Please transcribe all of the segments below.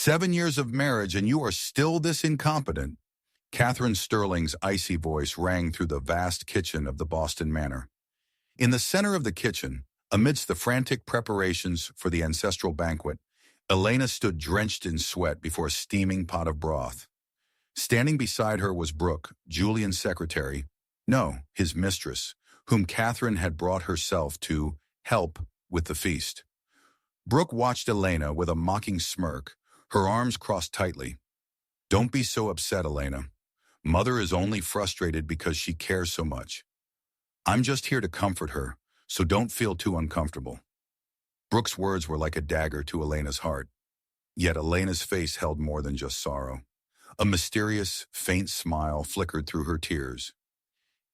7 years of marriage and you are still this incompetent. Catherine Sterling's icy voice rang through the vast kitchen of the Boston Manor. In the center of the kitchen, amidst the frantic preparations for the ancestral banquet, Elena stood drenched in sweat before a steaming pot of broth. Standing beside her was Brooke, Julian's secretary, no, his mistress, whom Catherine had brought herself to help with the feast. Brooke watched Elena with a mocking smirk, her arms crossed tightly. "Don't be so upset, Elena. Mother is only frustrated because she cares so much. I'm just here to comfort her, so don't feel too uncomfortable." Brooke's words were like a dagger to Elena's heart. Yet Elena's face held more than just sorrow. A mysterious, faint smile flickered through her tears.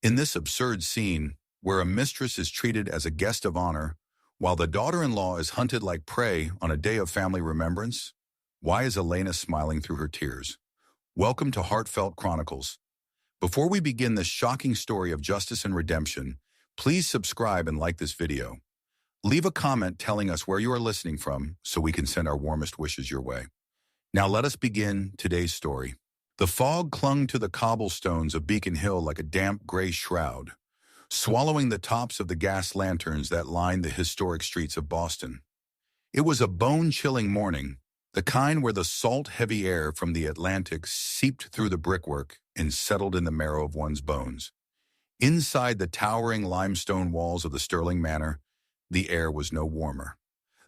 In this absurd scene, where a mistress is treated as a guest of honor, while the daughter-in-law is hunted like prey on a day of family remembrance, why is Elena smiling through her tears? Welcome to Heartfelt Chronicles. Before we begin this shocking story of justice and redemption, please subscribe and like this video. Leave a comment telling us where you are listening from so we can send our warmest wishes your way. Now let us begin today's story. The fog clung to the cobblestones of Beacon Hill like a damp gray shroud, swallowing the tops of the gas lanterns that lined the historic streets of Boston. It was a bone-chilling morning, the kind where the salt-heavy air from the Atlantic seeped through the brickwork and settled in the marrow of one's bones. Inside the towering limestone walls of the Sterling Manor, the air was no warmer.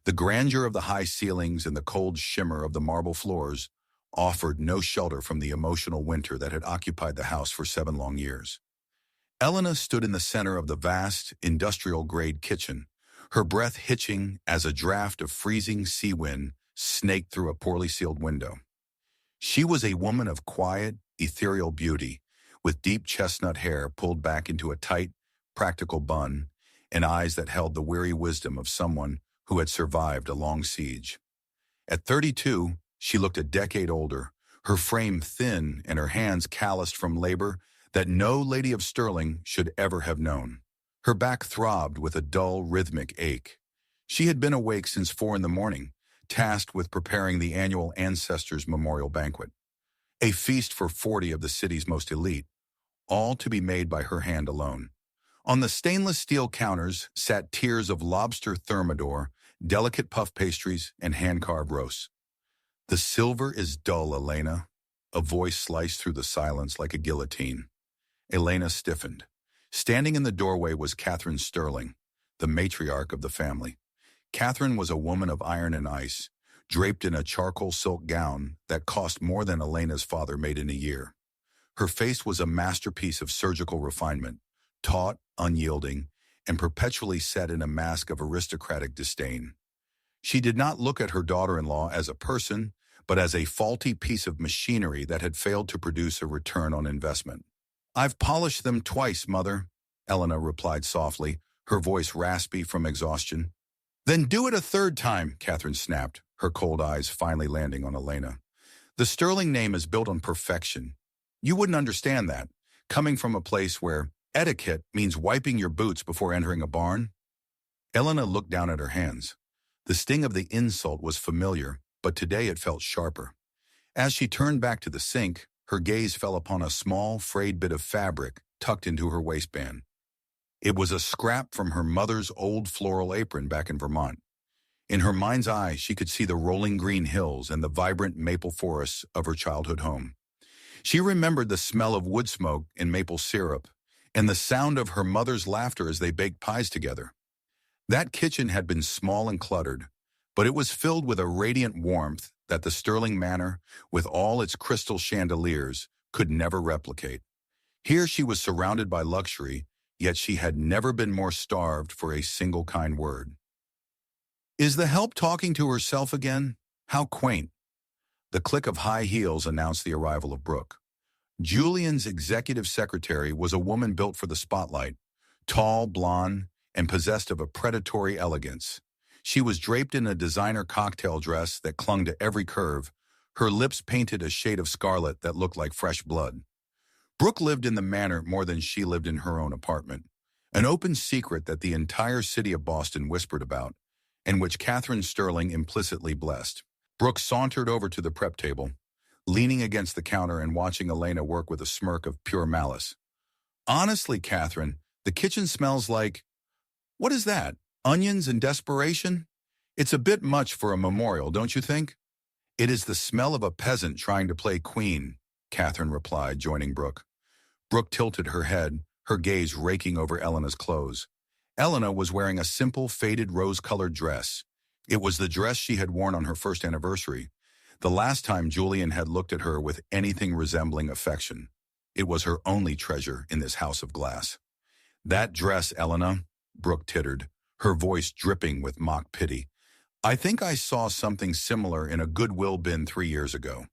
The grandeur of the high ceilings and the cold shimmer of the marble floors offered no shelter from the emotional winter that had occupied the house for 7 long years. Elena stood in the center of the vast, industrial-grade kitchen, her breath hitching as a draft of freezing sea wind snaked through a poorly sealed window. She was a woman of quiet, ethereal beauty, with deep chestnut hair pulled back into a tight, practical bun, and eyes that held the weary wisdom of someone who had survived a long siege. At 32, she looked a decade older, her frame thin and her hands calloused from labor that no lady of Sterling should ever have known. Her back throbbed with a dull, rhythmic ache. She had been awake since 4 in the morning, tasked with preparing the annual Ancestors Memorial Banquet, a feast for 40 of the city's most elite, all to be made by her hand alone. On the stainless steel counters sat tiers of lobster thermidor, delicate puff pastries, and hand-carved roasts. "The silver is dull, Elena," a voice sliced through the silence like a guillotine. Elena stiffened. Standing in the doorway was Catherine Sterling, the matriarch of the family. Catherine was a woman of iron and ice, draped in a charcoal silk gown that cost more than Elena's father made in a year. Her face was a masterpiece of surgical refinement, taut, unyielding, and perpetually set in a mask of aristocratic disdain. She did not look at her daughter-in-law as a person, but as a faulty piece of machinery that had failed to produce a return on investment. "I've polished them twice, Mother," Elena replied softly, her voice raspy from exhaustion. "Then do it a 3rd time," Catherine snapped, her cold eyes finally landing on Elena. "The Sterling name is built on perfection. You wouldn't understand that, coming from a place where etiquette means wiping your boots before entering a barn." Elena looked down at her hands. The sting of the insult was familiar, but today it felt sharper. As she turned back to the sink, her gaze fell upon a small, frayed bit of fabric tucked into her waistband. It was a scrap from her mother's old floral apron back in Vermont. In her mind's eye, she could see the rolling green hills and the vibrant maple forests of her childhood home. She remembered the smell of wood smoke and maple syrup, and the sound of her mother's laughter as they baked pies together. That kitchen had been small and cluttered, but it was filled with a radiant warmth that the Sterling Manor, with all its crystal chandeliers, could never replicate. Here she was surrounded by luxury, yet she had never been more starved for a single kind word. "Is the help talking to herself again? How quaint." The click of high heels announced the arrival of Brooke. Julian's executive secretary was a woman built for the spotlight, tall, blonde, and possessed of a predatory elegance. She was draped in a designer cocktail dress that clung to every curve, her lips painted a shade of scarlet that looked like fresh blood. Brooke lived in the manor more than she lived in her own apartment, an open secret that the entire city of Boston whispered about, and which Catherine Sterling implicitly blessed. Brooke sauntered over to the prep table, leaning against the counter and watching Elena work with a smirk of pure malice. Honestly, Catherine, the kitchen smells like, what is that, onions and desperation? It's a bit much for a memorial, don't you think? It is the smell of a peasant trying to play queen, Catherine replied, joining Brooke. Brooke tilted her head, her gaze raking over Elena's clothes. Elena was wearing a simple, faded rose-colored dress. It was the dress she had worn on her first anniversary, the last time Julian had looked at her with anything resembling affection. It was her only treasure in this house of glass. That dress, Elena, Brooke tittered, her voice dripping with mock pity. I think I saw something similar in a Goodwill bin 3 years ago.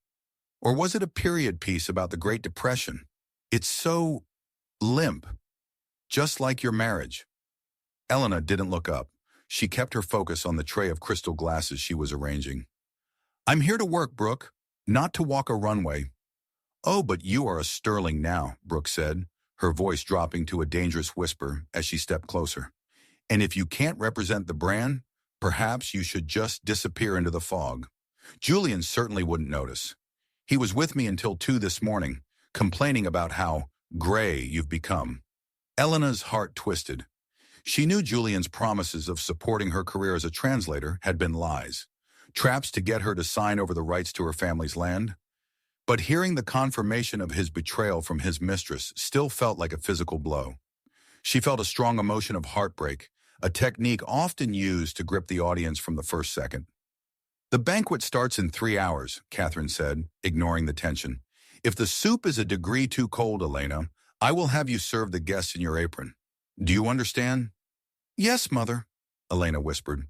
Or was it a period piece about the Great Depression? It's so limp, just like your marriage. Elena didn't look up. She kept her focus on the tray of crystal glasses she was arranging. I'm here to work, Brooke, not to walk a runway. Oh, but you are a sterling now, Brooke said, her voice dropping to a dangerous whisper as she stepped closer. And if you can't represent the brand, perhaps you should just disappear into the fog. Julian certainly wouldn't notice. He was with me until 2 this morning, complaining about how gray you've become. Elena's heart twisted. She knew Julian's promises of supporting her career as a translator had been lies, traps to get her to sign over the rights to her family's land. But hearing the confirmation of his betrayal from his mistress still felt like a physical blow. She felt a strong emotion of heartbreak, a technique often used to grip the audience from the first second. The banquet starts in 3 hours, Catherine said, ignoring the tension. If the soup is a degree too cold, Elena, I will have you serve the guests in your apron. Do you understand? Yes, Mother, Elena whispered.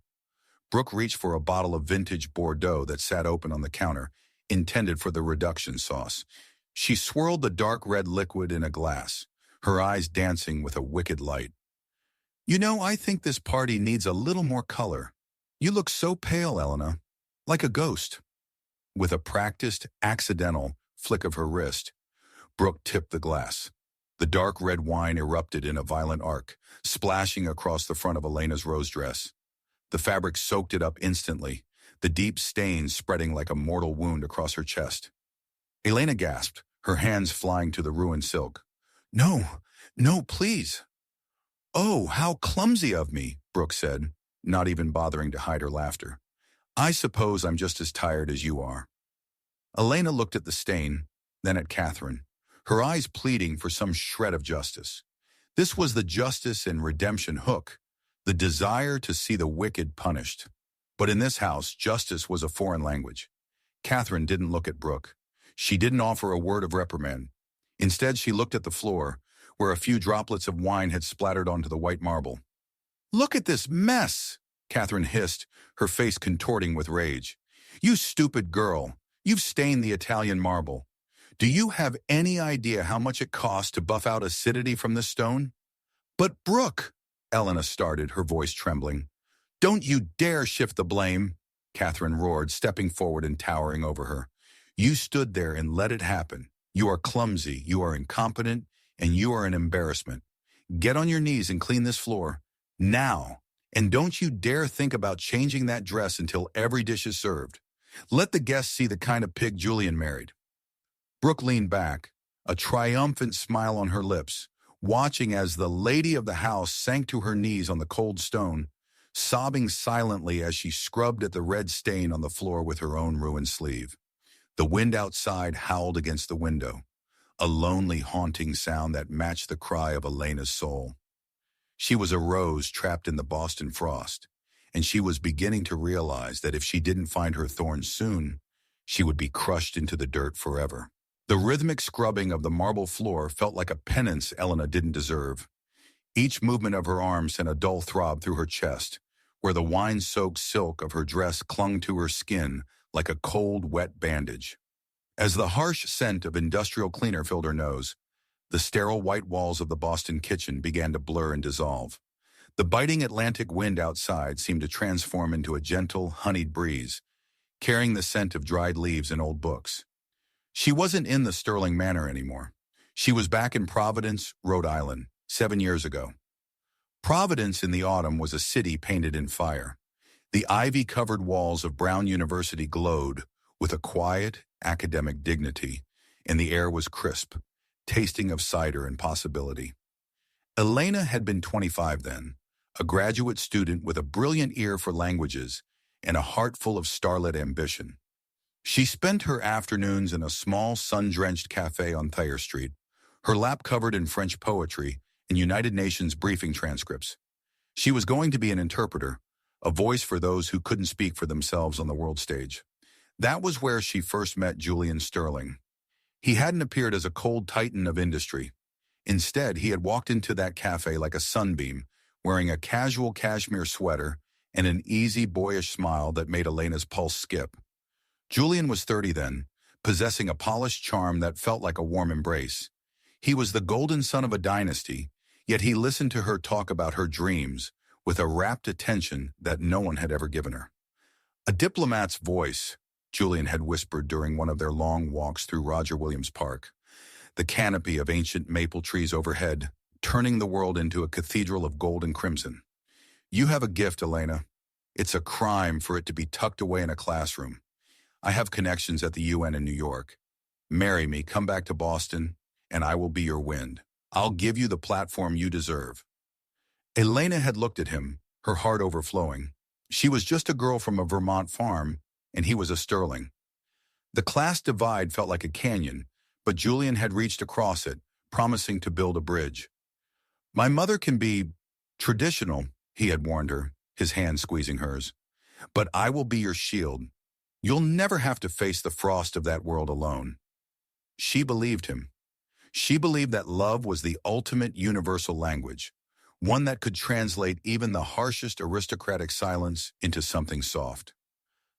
Brooke reached for a bottle of vintage Bordeaux that sat open on the counter, intended for the reduction sauce. She swirled the dark red liquid in a glass, her eyes dancing with a wicked light. You know, I think this party needs a little more color. You look so pale, Elena, like a ghost. With a practiced, accidental flick of her wrist, Brooke tipped the glass. The dark red wine erupted in a violent arc, splashing across the front of Elena's rose dress. The fabric soaked it up instantly, the deep stains spreading like a mortal wound across her chest. Elena gasped, her hands flying to the ruined silk. No, no, please. Oh, how clumsy of me, Brooke said, not even bothering to hide her laughter. I suppose I'm just as tired as you are. Elena looked at the stain, then at Catherine, her eyes pleading for some shred of justice. This was the justice and redemption hook, the desire to see the wicked punished. But in this house, justice was a foreign language. Catherine didn't look at Brooke. She didn't offer a word of reprimand. Instead, she looked at the floor, where a few droplets of wine had splattered onto the white marble. Look at this mess, Catherine hissed, her face contorting with rage. You stupid girl, you've stained the Italian marble. Do you have any idea how much it costs to buff out acidity from this stone? But Brooke, Elena started, her voice trembling. Don't you dare shift the blame, Catherine roared, stepping forward and towering over her. You stood there and let it happen. You are clumsy, you are incompetent, and you are an embarrassment. Get on your knees and clean this floor. Now. And don't you dare think about changing that dress until every dish is served. Let the guests see the kind of pig Julian married. Brooke leaned back, a triumphant smile on her lips, watching as the lady of the house sank to her knees on the cold stone, sobbing silently as she scrubbed at the red stain on the floor with her own ruined sleeve. The wind outside howled against the window, a lonely, haunting sound that matched the cry of Elena's soul. She was a rose trapped in the Boston frost, and she was beginning to realize that if she didn't find her thorns soon, she would be crushed into the dirt forever. The rhythmic scrubbing of the marble floor felt like a penance Elena didn't deserve. Each movement of her arm sent a dull throb through her chest, where the wine-soaked silk of her dress clung to her skin like a cold, wet bandage. As the harsh scent of industrial cleaner filled her nose, the sterile white walls of the Boston kitchen began to blur and dissolve. The biting Atlantic wind outside seemed to transform into a gentle, honeyed breeze, carrying the scent of dried leaves and old books. She wasn't in the Sterling Manor anymore. She was back in Providence, Rhode Island, 7 years ago. Providence in the autumn was a city painted in fire. The ivy-covered walls of Brown University glowed with a quiet, academic dignity, and the air was crisp, tasting of cider and possibility. Elena had been 25 then, a graduate student with a brilliant ear for languages and a heart full of starlit ambition. She spent her afternoons in a small, sun-drenched cafe on Thayer Street, her lap covered in French poetry and United Nations briefing transcripts. She was going to be an interpreter, a voice for those who couldn't speak for themselves on the world stage. That was where she first met Julian Sterling. He hadn't appeared as a cold titan of industry. Instead, he had walked into that cafe like a sunbeam, wearing a casual cashmere sweater and an easy, boyish smile that made Elena's pulse skip. Julian was 30 then, possessing a polished charm that felt like a warm embrace. He was the golden son of a dynasty, yet he listened to her talk about her dreams with a rapt attention that no one had ever given her. A diplomat's voice, Julian had whispered during one of their long walks through Roger Williams Park, the canopy of ancient maple trees overhead, turning the world into a cathedral of gold and crimson. You have a gift, Elena. It's a crime for it to be tucked away in a classroom. I have connections at the UN in New York. Marry me, come back to Boston, and I will be your wind. I'll give you the platform you deserve. Elena had looked at him, her heart overflowing. She was just a girl from a Vermont farm, and he was a Sterling. The class divide felt like a canyon, but Julian had reached across it, promising to build a bridge. My mother can be traditional, he had warned her, his hand squeezing hers. But I will be your shield. You'll never have to face the frost of that world alone. She believed him. She believed that love was the ultimate universal language, one that could translate even the harshest aristocratic silence into something soft.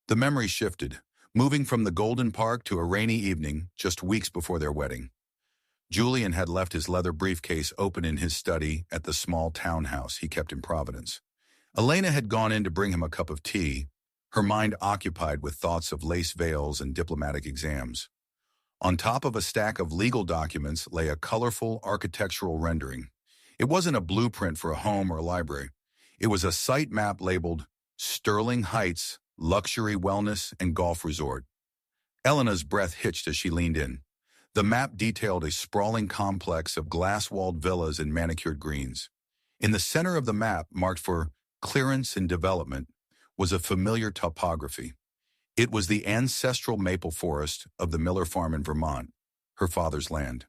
The memory shifted, moving from the Golden Park to a rainy evening just weeks before their wedding. Julian had left his leather briefcase open in his study at the small townhouse he kept in Providence. Elena had gone in to bring him a cup of tea, her mind occupied with thoughts of lace veils and diplomatic exams. On top of a stack of legal documents lay a colorful architectural rendering. It wasn't a blueprint for a home or a library. It was a site map labeled Sterling Heights, Luxury Wellness and Golf Resort. Elena's breath hitched as she leaned in. The map detailed a sprawling complex of glass-walled villas and manicured greens. In the center of the map, marked for clearance and development, was a familiar topography. It was the ancestral maple forest of the Miller farm in Vermont, her father's land.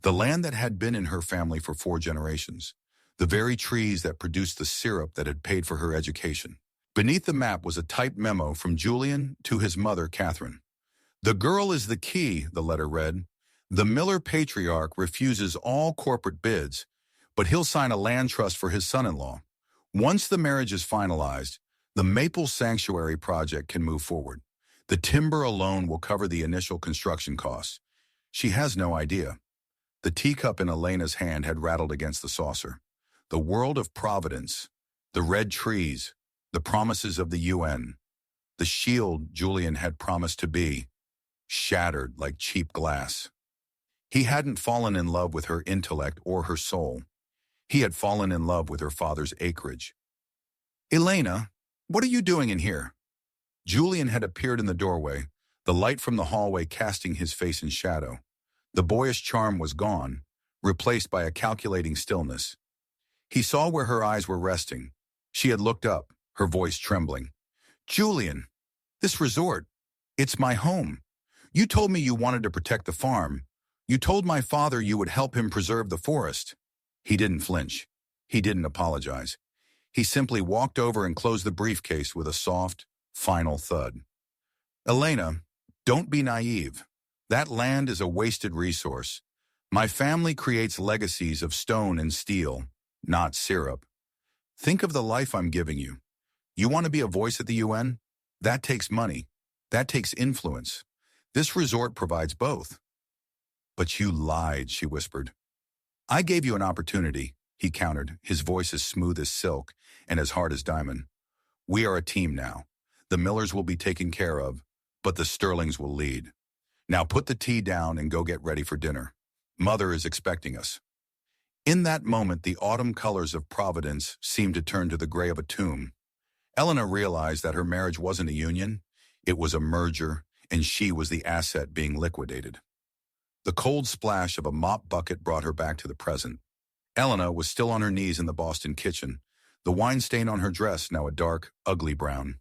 The land that had been in her family for 4 generations. The very trees that produced the syrup that had paid for her education. Beneath the map was a typed memo from Julian to his mother, Catherine. The girl is the key, the letter read. The Miller patriarch refuses all corporate bids, but he'll sign a land trust for his son-in-law. Once the marriage is finalized, the Maple Sanctuary project can move forward. The timber alone will cover the initial construction costs. She has no idea. The teacup in Elena's hand had rattled against the saucer. The world of Providence, the red trees, the promises of the UN, the shield Julian had promised to be, shattered like cheap glass. He hadn't fallen in love with her intellect or her soul. He had fallen in love with her father's acreage. Elena, what are you doing in here? Julian had appeared in the doorway, the light from the hallway casting his face in shadow. The boyish charm was gone, replaced by a calculating stillness. He saw where her eyes were resting. She had looked up, her voice trembling. Julian, this resort, it's my home. You told me you wanted to protect the farm. You told my father you would help him preserve the forest. He didn't flinch. He didn't apologize. He simply walked over and closed the briefcase with a soft, final thud. Elena, don't be naive. That land is a wasted resource. My family creates legacies of stone and steel, not syrup. Think of the life I'm giving you. You want to be a voice at the UN? That takes money. That takes influence. This resort provides both. But you lied, she whispered. I gave you an opportunity, he countered, his voice as smooth as silk and as hard as diamond. We are a team now. The Millers will be taken care of, but the Sterlings will lead. Now put the tea down and go get ready for dinner. Mother is expecting us. In that moment, the autumn colors of Providence seemed to turn to the gray of a tomb. Elena realized that her marriage wasn't a union, it was a merger, and she was the asset being liquidated. The cold splash of a mop bucket brought her back to the present. Elena was still on her knees in the Boston kitchen, the wine stain on her dress now a dark, ugly brown.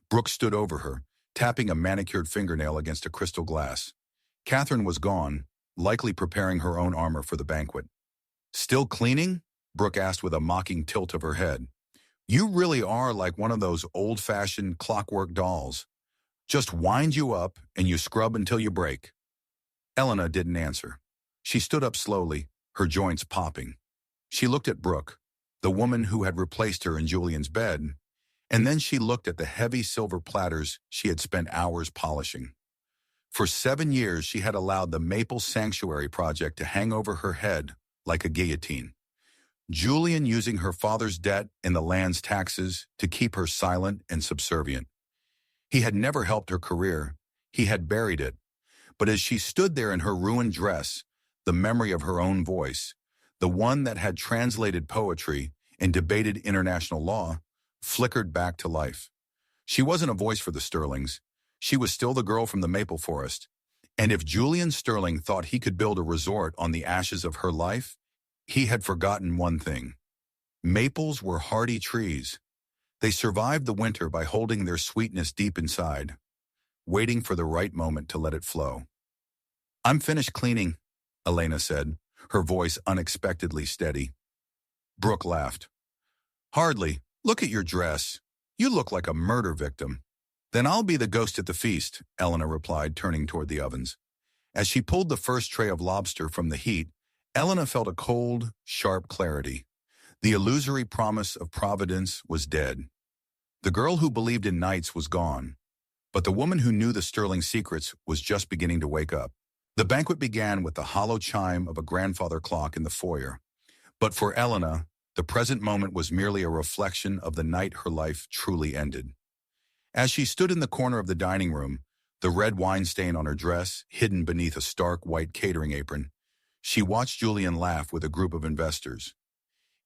Brooke stood over her, tapping a manicured fingernail against a crystal glass. Catherine was gone, likely preparing her own armor for the banquet. "Still cleaning?" Brooke asked with a mocking tilt of her head. "You really are like one of those old-fashioned clockwork dolls. Just wind you up and you scrub until you break." Elena didn't answer. She stood up slowly, her joints popping. She looked at Brooke, the woman who had replaced her in Julian's bed, and then she looked at the heavy silver platters she had spent hours polishing. For 7 years, she had allowed the Maple Sanctuary project to hang over her head like a guillotine. Julian using her father's debt and the land's taxes to keep her silent and subservient. He had never helped her career. He had buried it. But as she stood there in her ruined dress, the memory of her own voice, the one that had translated poetry and debated international law, flickered back to life. She wasn't a voice for the Sterlings. She was still the girl from the maple forest. And if Julian Sterling thought he could build a resort on the ashes of her life, he had forgotten one thing. Maples were hardy trees. They survived the winter by holding their sweetness deep inside, waiting for the right moment to let it flow. "I'm finished cleaning," Elena said, her voice unexpectedly steady. Brooke laughed. "Hardly. Look at your dress. You look like a murder victim." "Then I'll be the ghost at the feast," Elena replied, turning toward the ovens. As she pulled the first tray of lobster from the heat, Elena felt a cold, sharp clarity. The illusory promise of Providence was dead. The girl who believed in knights was gone, but the woman who knew the Sterling secrets was just beginning to wake up. The banquet began with the hollow chime of a grandfather clock in the foyer. But for Elena, the present moment was merely a reflection of the night her life truly ended. As she stood in the corner of the dining room, the red wine stain on her dress hidden beneath a stark white catering apron, she watched Julian laugh with a group of investors.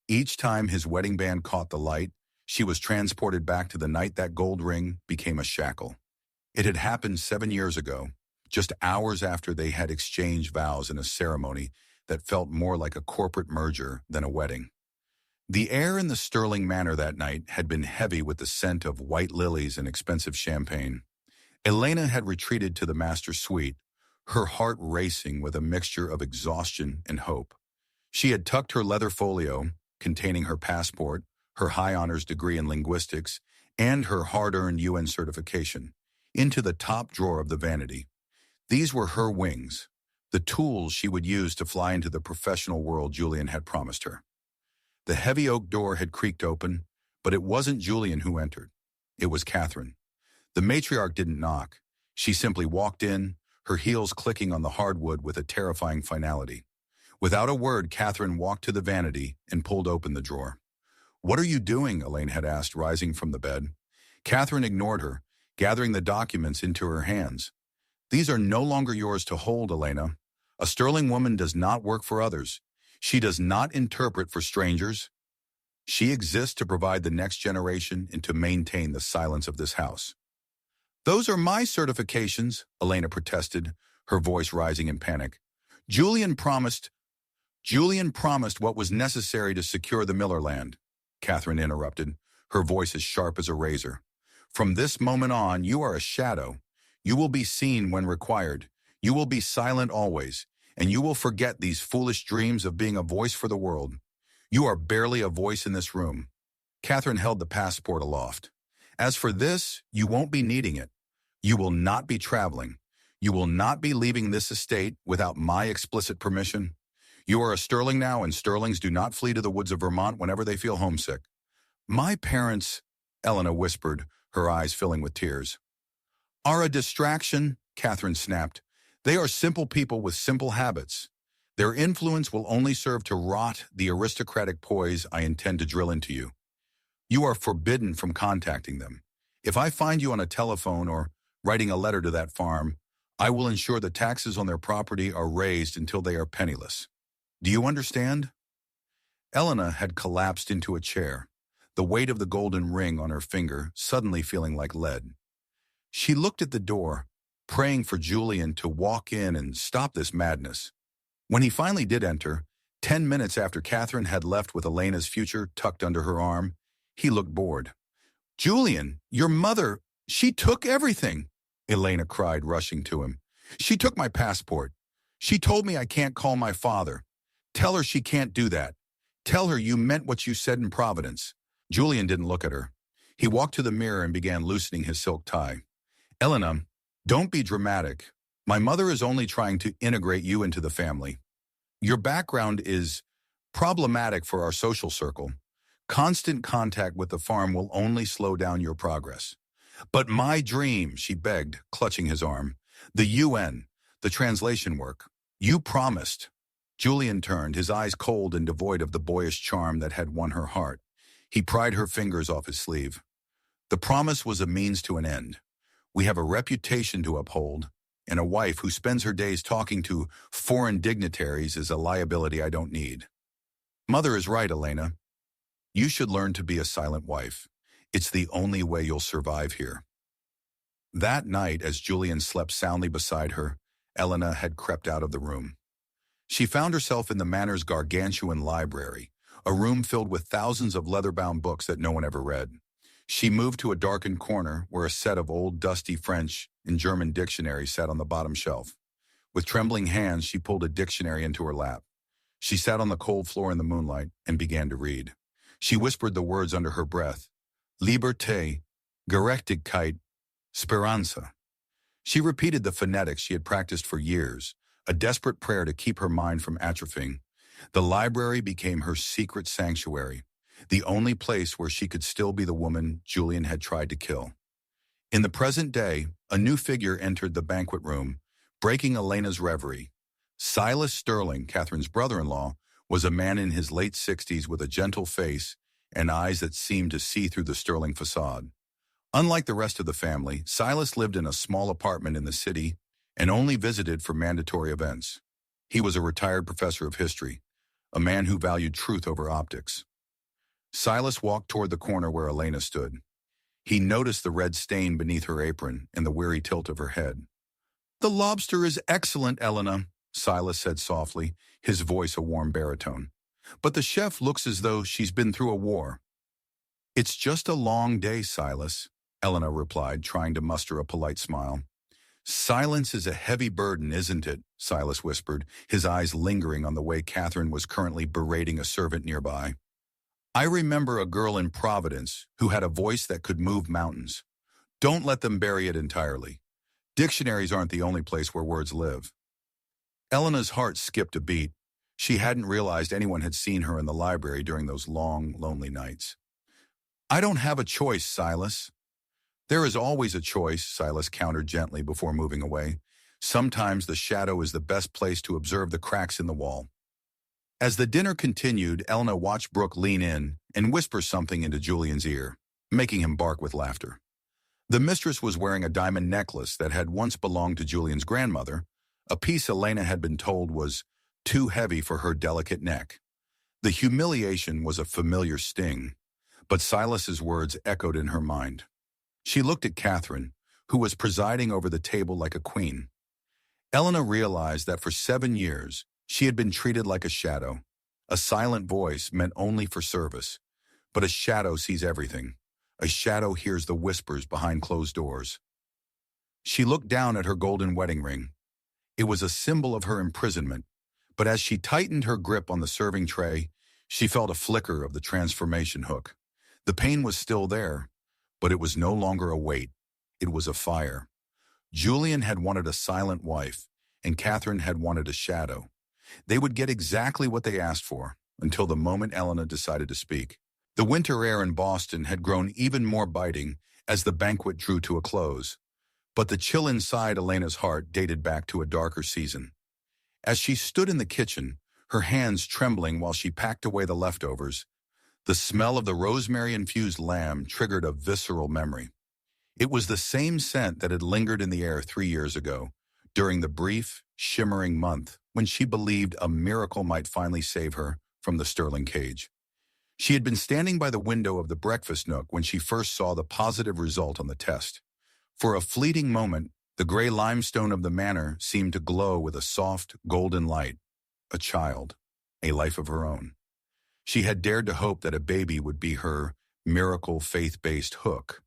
Each time his wedding band caught the light, she was transported back to the night that gold ring became a shackle. It had happened 7 years ago, just hours after they had exchanged vows in a ceremony that felt more like a corporate merger than a wedding. The air in the Sterling Manor that night had been heavy with the scent of white lilies and expensive champagne. Elena had retreated to the master suite, her heart racing with a mixture of exhaustion and hope. She had tucked her leather folio, containing her passport, her high honors degree in linguistics, and her hard-earned UN certification, into the top drawer of the vanity. These were her wings, the tools she would use to fly into the professional world Julian had promised her. The heavy oak door had creaked open, but it wasn't Julian who entered. It was Catherine. The matriarch didn't knock. She simply walked in, her heels clicking on the hardwood with a terrifying finality. Without a word, Catherine walked to the vanity and pulled open the drawer. "What are you doing?" Elaine had asked, rising from the bed. Catherine ignored her, gathering the documents into her hands. "These are no longer yours to hold, Elena. A Sterling woman does not work for others. She does not interpret for strangers. She exists to provide the next generation and to maintain the silence of this house." "Those are my certifications," Elena protested, her voice rising in panic. Julian promised what was necessary to secure the Miller land," Catherine interrupted, her voice as sharp as a razor. "From this moment on, you are a shadow. You will be seen when required. You will be silent always, and you will forget these foolish dreams of being a voice for the world. You are barely a voice in this room." Catherine held the passport aloft. "As for this, you won't be needing it. You will not be traveling. You will not be leaving this estate without my explicit permission. You are a Sterling now, and Sterlings do not flee to the woods of Vermont whenever they feel homesick." "My parents," Elena whispered, her eyes filling with tears. "Are a distraction," Catherine snapped. "They are simple people with simple habits. Their influence will only serve to rot the aristocratic poise I intend to drill into you. You are forbidden from contacting them. If I find you on a telephone or writing a letter to that farm, I will ensure the taxes on their property are raised until they are penniless. Do you understand?" Elena had collapsed into a chair. the weight of the golden ring on her finger suddenly feeling like lead. She looked at the door, praying for Julian to walk in and stop this madness. When he finally did enter, 10 minutes after Catherine had left with Elena's future tucked under her arm, he looked bored. "Julian, your mother, she took everything," Elena cried, rushing to him. "She took my passport. She told me I can't call my father. Tell her she can't do that. Tell her you meant what you said in Providence." Julian didn't look at her. He walked to the mirror and began loosening his silk tie. "Elena, don't be dramatic. My mother is only trying to integrate you into the family. Your background is problematic for our social circle. Constant contact with the farm will only slow down your progress." "But my dream," she begged, clutching his arm. "The UN, the translation work. You promised." Julian turned, his eyes cold and devoid of the boyish charm that had won her heart. He pried her fingers off his sleeve. "The promise was a means to an end. We have a reputation to uphold, and a wife who spends her days talking to foreign dignitaries is a liability I don't need." "Mother is right, Elena. You should learn to be a silent wife. It's the only way you'll survive here." That night, as Julian slept soundly beside her, Elena had crept out of the room. She found herself in the manor's gargantuan library, a room filled with thousands of leather-bound books that no one ever read. She moved to a darkened corner where a set of old, dusty French and German dictionaries sat on the bottom shelf. With trembling hands, she pulled a dictionary into her lap. She sat on the cold floor in the moonlight and began to read. She whispered the words under her breath: Liberté, Gerechtigkeit, Speranza. She repeated the phonetics she had practiced for years, a desperate prayer to keep her mind from atrophying. The library became her secret sanctuary, the only place where she could still be the woman Julian had tried to kill. In the present day, a new figure entered the banquet room, breaking Elena's reverie. Silas Sterling, Catherine's brother-in-law, was a man in his late 60s with a gentle face and eyes that seemed to see through the sterling facade. Unlike the rest of the family, Silas lived in a small apartment in the city and only visited for mandatory events. He was a retired professor of history, a man who valued truth over optics. Silas walked toward the corner where Elena stood. He noticed the red stain beneath her apron and the weary tilt of her head. "The lobster is excellent, Elena," Silas said softly, his voice a warm baritone. "But the chef looks as though she's been through a war." "It's just a long day, Silas," Elena replied, trying to muster a polite smile. "Silence is a heavy burden, isn't it?" Silas whispered, his eyes lingering on the way Catherine was currently berating a servant nearby. "I remember a girl in Providence who had a voice that could move mountains. Don't let them bury it entirely. Dictionaries aren't the only place where words live." Elena's heart skipped a beat. She hadn't realized anyone had seen her in the library during those long, lonely nights. "I don't have a choice, Silas." "There is always a choice," Silas countered gently before moving away. "Sometimes the shadow is the best place to observe the cracks in the wall." As the dinner continued, Elena watched Brooke lean in and whisper something into Julian's ear, making him bark with laughter. The mistress was wearing a diamond necklace that had once belonged to Julian's grandmother, a piece Elena had been told was too heavy for her delicate neck. The humiliation was a familiar sting, but Silas's words echoed in her mind. She looked at Catherine, who was presiding over the table like a queen. Elena realized that for 7 years, she had been treated like a shadow. A silent voice meant only for service, but a shadow sees everything. A shadow hears the whispers behind closed doors. She looked down at her golden wedding ring. It was a symbol of her imprisonment, but as she tightened her grip on the serving tray, she felt a flicker of the transformation hook. The pain was still there, but it was no longer a weight. It was a fire. Julian had wanted a silent wife, and Catherine had wanted a shadow. They would get exactly what they asked for, until the moment Elena decided to speak. The winter air in Boston had grown even more biting as the banquet drew to a close, but the chill inside Elena's heart dated back to a darker season. As she stood in the kitchen, her hands trembling while she packed away the leftovers, the smell of the rosemary-infused lamb triggered a visceral memory. It was the same scent that had lingered in the air 3 years ago, during the brief, shimmering month when she believed a miracle might finally save her from the Sterling cage. She had been standing by the window of the breakfast nook when she first saw the positive result on the test. For a fleeting moment, the gray limestone of the manor seemed to glow with a soft, golden light. A child, a life of her own. She had dared to hope that a baby would be her miracle faith-based hook.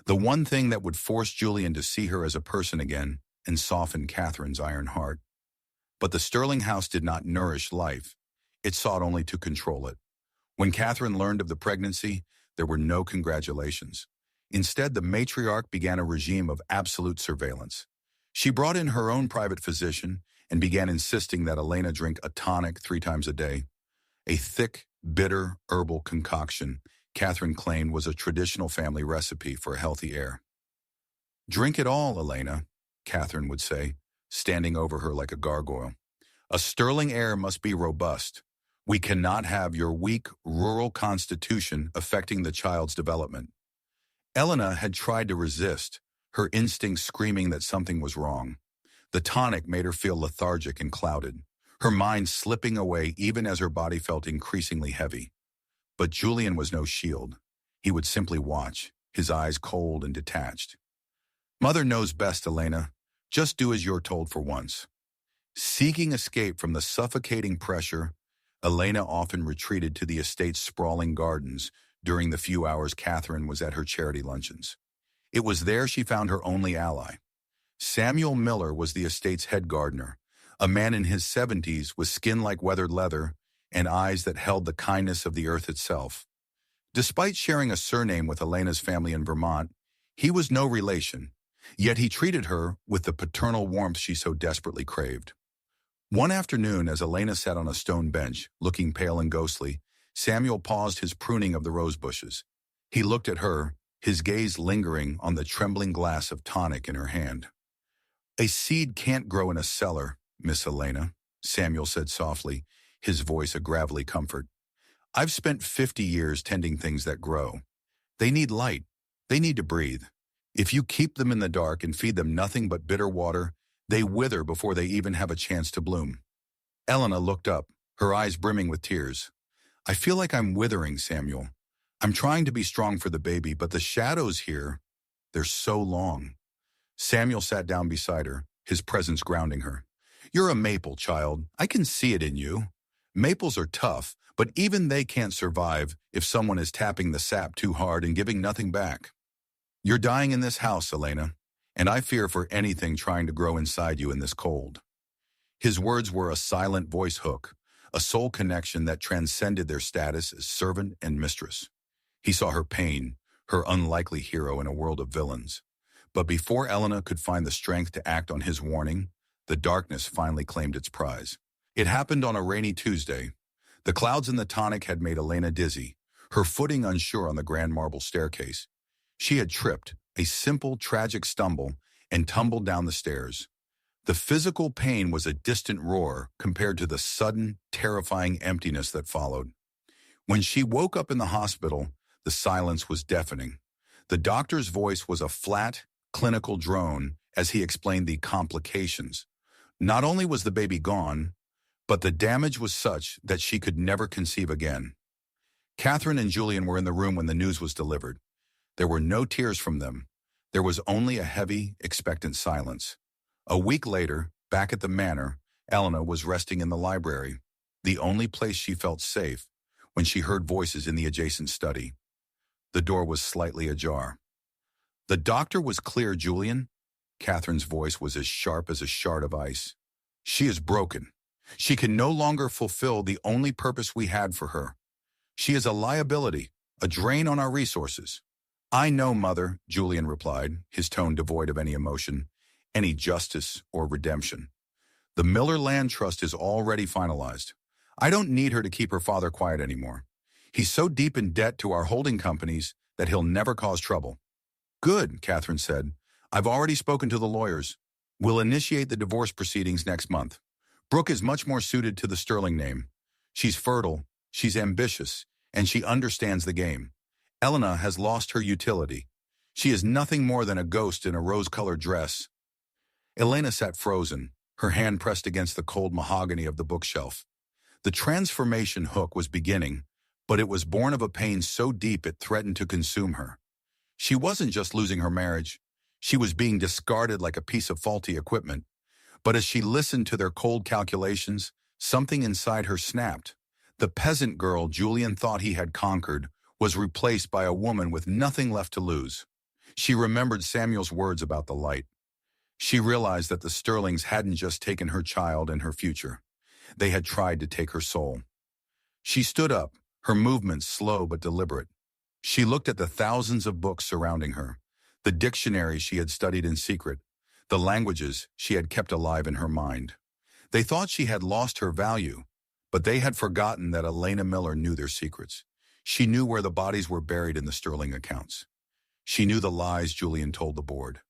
The one thing that would force Julian to see her as a person again and soften Catherine's iron heart. But the Sterling house did not nourish life. It sought only to control it. When Catherine learned of the pregnancy, there were no congratulations. Instead, the matriarch began a regime of absolute surveillance. She brought in her own private physician and began insisting that Elena drink a tonic 3 times a day. A thick, bitter, herbal concoction Catherine claimed was a traditional family recipe for a healthy heir. "Drink it all, Elena," Catherine would say, standing over her like a gargoyle. "A Sterling heir must be robust. We cannot have your weak, rural constitution affecting the child's development." Elena had tried to resist, her instincts screaming that something was wrong. The tonic made her feel lethargic and clouded, her mind slipping away even as her body felt increasingly heavy. But Julian was no shield. He would simply watch, his eyes cold and detached. "Mother knows best, Elena. Just do as you're told for once." Seeking escape from the suffocating pressure, Elena often retreated to the estate's sprawling gardens during the few hours Catherine was at her charity luncheons. It was there she found her only ally. Samuel Miller was the estate's head gardener, a man in his 70s with skin like weathered leather and eyes that held the kindness of the earth itself. Despite sharing a surname with Elena's family in Vermont, he was no relation, yet he treated her with the paternal warmth she so desperately craved. One afternoon, as Elena sat on a stone bench, looking pale and ghostly, Samuel paused his pruning of the rose bushes. He looked at her, his gaze lingering on the trembling glass of tonic in her hand. "A seed can't grow in a cellar, Miss Elena," Samuel said softly, his voice a gravelly comfort. "I've spent 50 years tending things that grow. They need light. They need to breathe. If you keep them in the dark and feed them nothing but bitter water, they wither before they even have a chance to bloom." Elena looked up, her eyes brimming with tears. "I feel like I'm withering, Samuel. I'm trying to be strong for the baby, but the shadows here, they're so long." Samuel sat down beside her, his presence grounding her. "You're a maple, child. I can see it in you. Maples are tough, but even they can't survive if someone is tapping the sap too hard and giving nothing back. You're dying in this house, Elena, and I fear for anything trying to grow inside you in this cold." His words were a silent voice hook, a soul connection that transcended their status as servant and mistress. He saw her pain, her unlikely hero in a world of villains. But before Elena could find the strength to act on his warning, the darkness finally claimed its prize. It happened on a rainy Tuesday. The clouds in the tonic had made Elena dizzy, her footing unsure on the grand marble staircase. She had tripped, a simple, tragic stumble, and tumbled down the stairs. The physical pain was a distant roar compared to the sudden, terrifying emptiness that followed. When she woke up in the hospital, the silence was deafening. The doctor's voice was a flat, clinical drone as he explained the complications. Not only was the baby gone, but the damage was such that she could never conceive again. Catherine and Julian were in the room when the news was delivered. There were no tears from them. There was only a heavy, expectant silence. A week later, back at the manor, Elena was resting in the library, the only place she felt safe, when she heard voices in the adjacent study. The door was slightly ajar. "The doctor was clear, Julian." Catherine's voice was as sharp as a shard of ice. "She is broken. She can no longer fulfill the only purpose we had for her. She is a liability, a drain on our resources." "I know, Mother," Julian replied, his tone devoid of any emotion, any justice or redemption. "The Miller Land Trust is already finalized. I don't need her to keep her father quiet anymore. He's so deep in debt to our holding companies that he'll never cause trouble." "Good," Catherine said. "I've already spoken to the lawyers. We'll initiate the divorce proceedings next month. Brooke is much more suited to the Sterling name. She's fertile, she's ambitious, and she understands the game. Elena has lost her utility. She is nothing more than a ghost in a rose-colored dress." Elena sat frozen, her hand pressed against the cold mahogany of the bookshelf. The transformation hook was beginning, but it was born of a pain so deep it threatened to consume her. She wasn't just losing her marriage. She was being discarded like a piece of faulty equipment. But as she listened to their cold calculations, something inside her snapped. The peasant girl Julian thought he had conquered was replaced by a woman with nothing left to lose. She remembered Samuel's words about the light. She realized that the Sterlings hadn't just taken her child and her future. They had tried to take her soul. She stood up, her movements slow but deliberate. She looked at the thousands of books surrounding her, the dictionaries she had studied in secret, the languages she had kept alive in her mind. They thought she had lost her value, but they had forgotten that Elena Miller knew their secrets. She knew where the bodies were buried in the Sterling accounts. She knew the lies Julian told the board.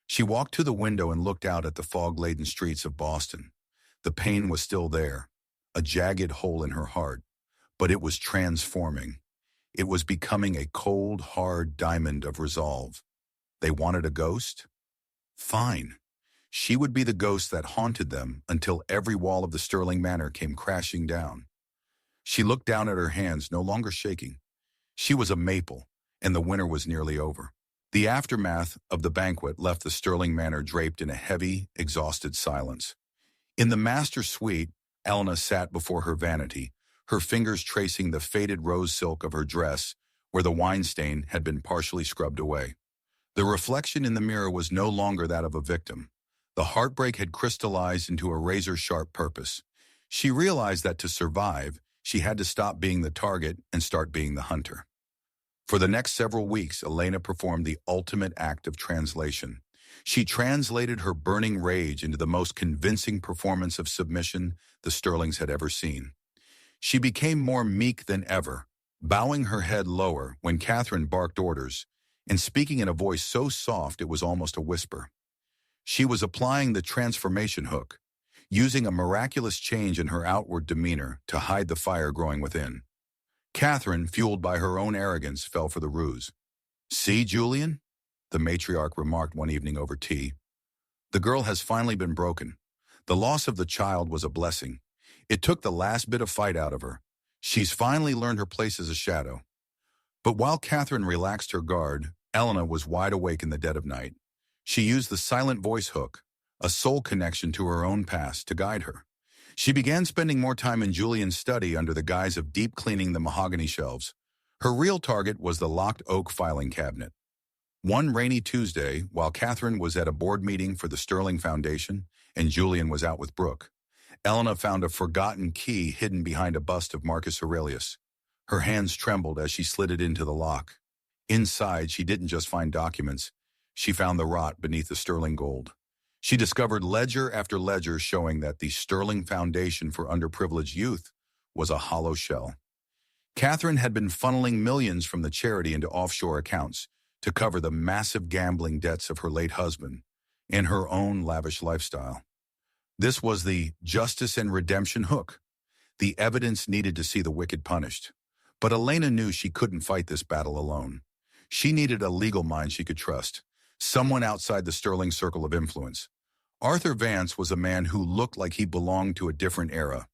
She walked to the window and looked out at the fog-laden streets of Boston. The pain was still there, a jagged hole in her heart, but it was transforming. It was becoming a cold, hard diamond of resolve. They wanted a ghost? Fine. She would be the ghost that haunted them until every wall of the Sterling Manor came crashing down. She looked down at her hands, no longer shaking. She was a maple, and the winter was nearly over. The aftermath of the banquet left the Sterling Manor draped in a heavy, exhausted silence. In the master suite, Elena sat before her vanity, her fingers tracing the faded rose silk of her dress where the wine stain had been partially scrubbed away. The reflection in the mirror was no longer that of a victim. The heartbreak had crystallized into a razor-sharp purpose. She realized that to survive, she had to stop being the target and start being the hunter. For the next several weeks, Elena performed the ultimate act of translation. She translated her burning rage into the most convincing performance of submission the Sterlings had ever seen. She became more meek than ever, bowing her head lower when Catherine barked orders, and speaking in a voice so soft it was almost a whisper. She was applying the transformation hook, using a miraculous change in her outward demeanor to hide the fire growing within. Catherine, fueled by her own arrogance, fell for the ruse. "See, Julian?" the matriarch remarked one evening over tea. "The girl has finally been broken. The loss of the child was a blessing. It took the last bit of fight out of her. She's finally learned her place as a shadow." But while Catherine relaxed her guard, Elena was wide awake in the dead of night. She used the silent voice hook, a soul connection to her own past, to guide her. She began spending more time in Julian's study under the guise of deep cleaning the mahogany shelves. Her real target was the locked oak filing cabinet. One rainy Tuesday, while Catherine was at a board meeting for the Sterling Foundation and Julian was out with Brooke, Elena found a forgotten key hidden behind a bust of Marcus Aurelius. Her hands trembled as she slid it into the lock. Inside, she didn't just find documents. She found the rot beneath the sterling gold. She discovered ledger after ledger showing that the Sterling Foundation for Underprivileged Youth was a hollow shell. Catherine had been funneling millions from the charity into offshore accounts to cover the massive gambling debts of her late husband and her own lavish lifestyle. This was the justice and redemption hook. The evidence needed to see the wicked punished. But Elena knew she couldn't fight this battle alone. She needed a legal mind she could trust, someone outside the Sterling circle of influence. Arthur Vance was a man who looked like he belonged to a different era.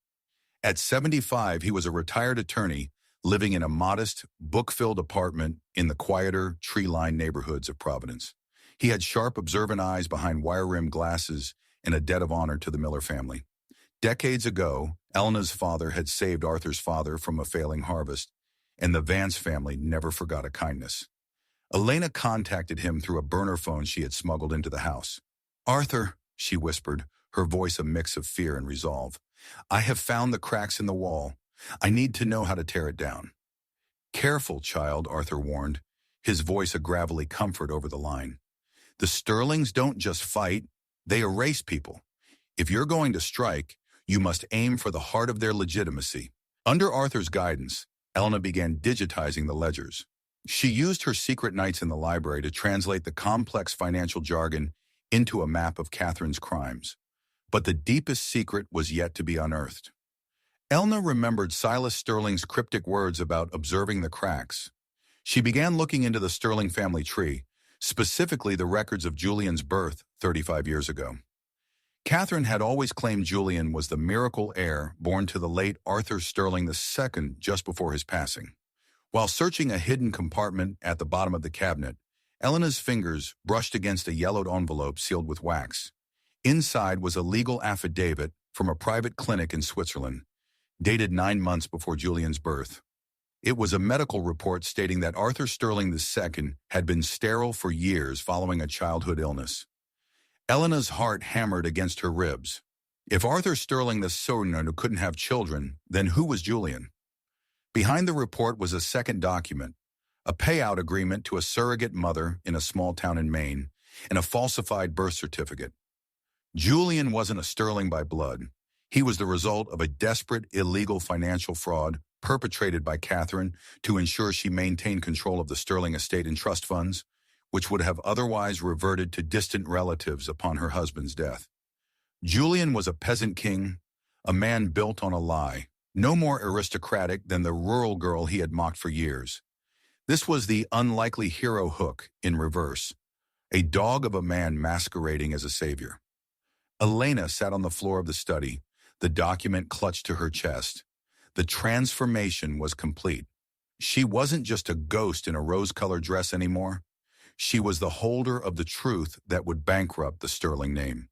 At 75, he was a retired attorney living in a modest, book-filled apartment in the quieter, tree-lined neighborhoods of Providence. He had sharp, observant eyes behind wire-rimmed glasses and a debt of honor to the Miller family. Decades ago, Elena's father had saved Arthur's father from a failing harvest, and the Vance family never forgot a kindness. Elena contacted him through a burner phone she had smuggled into the house. "Arthur," she whispered, her voice a mix of fear and resolve, "I have found the cracks in the wall. I need to know how to tear it down." "Careful, child," Arthur warned, his voice a gravelly comfort over the line. "The Sterlings don't just fight, they erase people. If you're going to strike, you must aim for the heart of their legitimacy." Under Arthur's guidance, Elena began digitizing the ledgers. She used her secret nights in the library to translate the complex financial jargon into a map of Catherine's crimes. But the deepest secret was yet to be unearthed. Elena remembered Silas Sterling's cryptic words about observing the cracks. She began looking into the Sterling family tree, specifically the records of Julian's birth 35 years ago. Catherine had always claimed Julian was the miracle heir born to the late Arthur Sterling II just before his passing. While searching a hidden compartment at the bottom of the cabinet, Elena's fingers brushed against a yellowed envelope sealed with wax. Inside was a legal affidavit from a private clinic in Switzerland, dated 9 months before Julian's birth. It was a medical report stating that Arthur Sterling II had been sterile for years following a childhood illness. Elena's heart hammered against her ribs. If Arthur Sterling II couldn't have children, then who was Julian? Behind the report was a second document, a payout agreement to a surrogate mother in a small town in Maine, and a falsified birth certificate. Julian wasn't a Sterling by blood. He was the result of a desperate, illegal financial fraud perpetrated by Catherine to ensure she maintained control of the Sterling estate and trust funds, which would have otherwise reverted to distant relatives upon her husband's death. Julian was a peasant king, a man built on a lie, no more aristocratic than the rural girl he had mocked for years. This was the unlikely hero hook in reverse, a dog of a man masquerading as a savior. Elena sat on the floor of the study, the document clutched to her chest. The transformation was complete. She wasn't just a ghost in a rose-colored dress anymore. She was the holder of the truth that would bankrupt the Sterling name.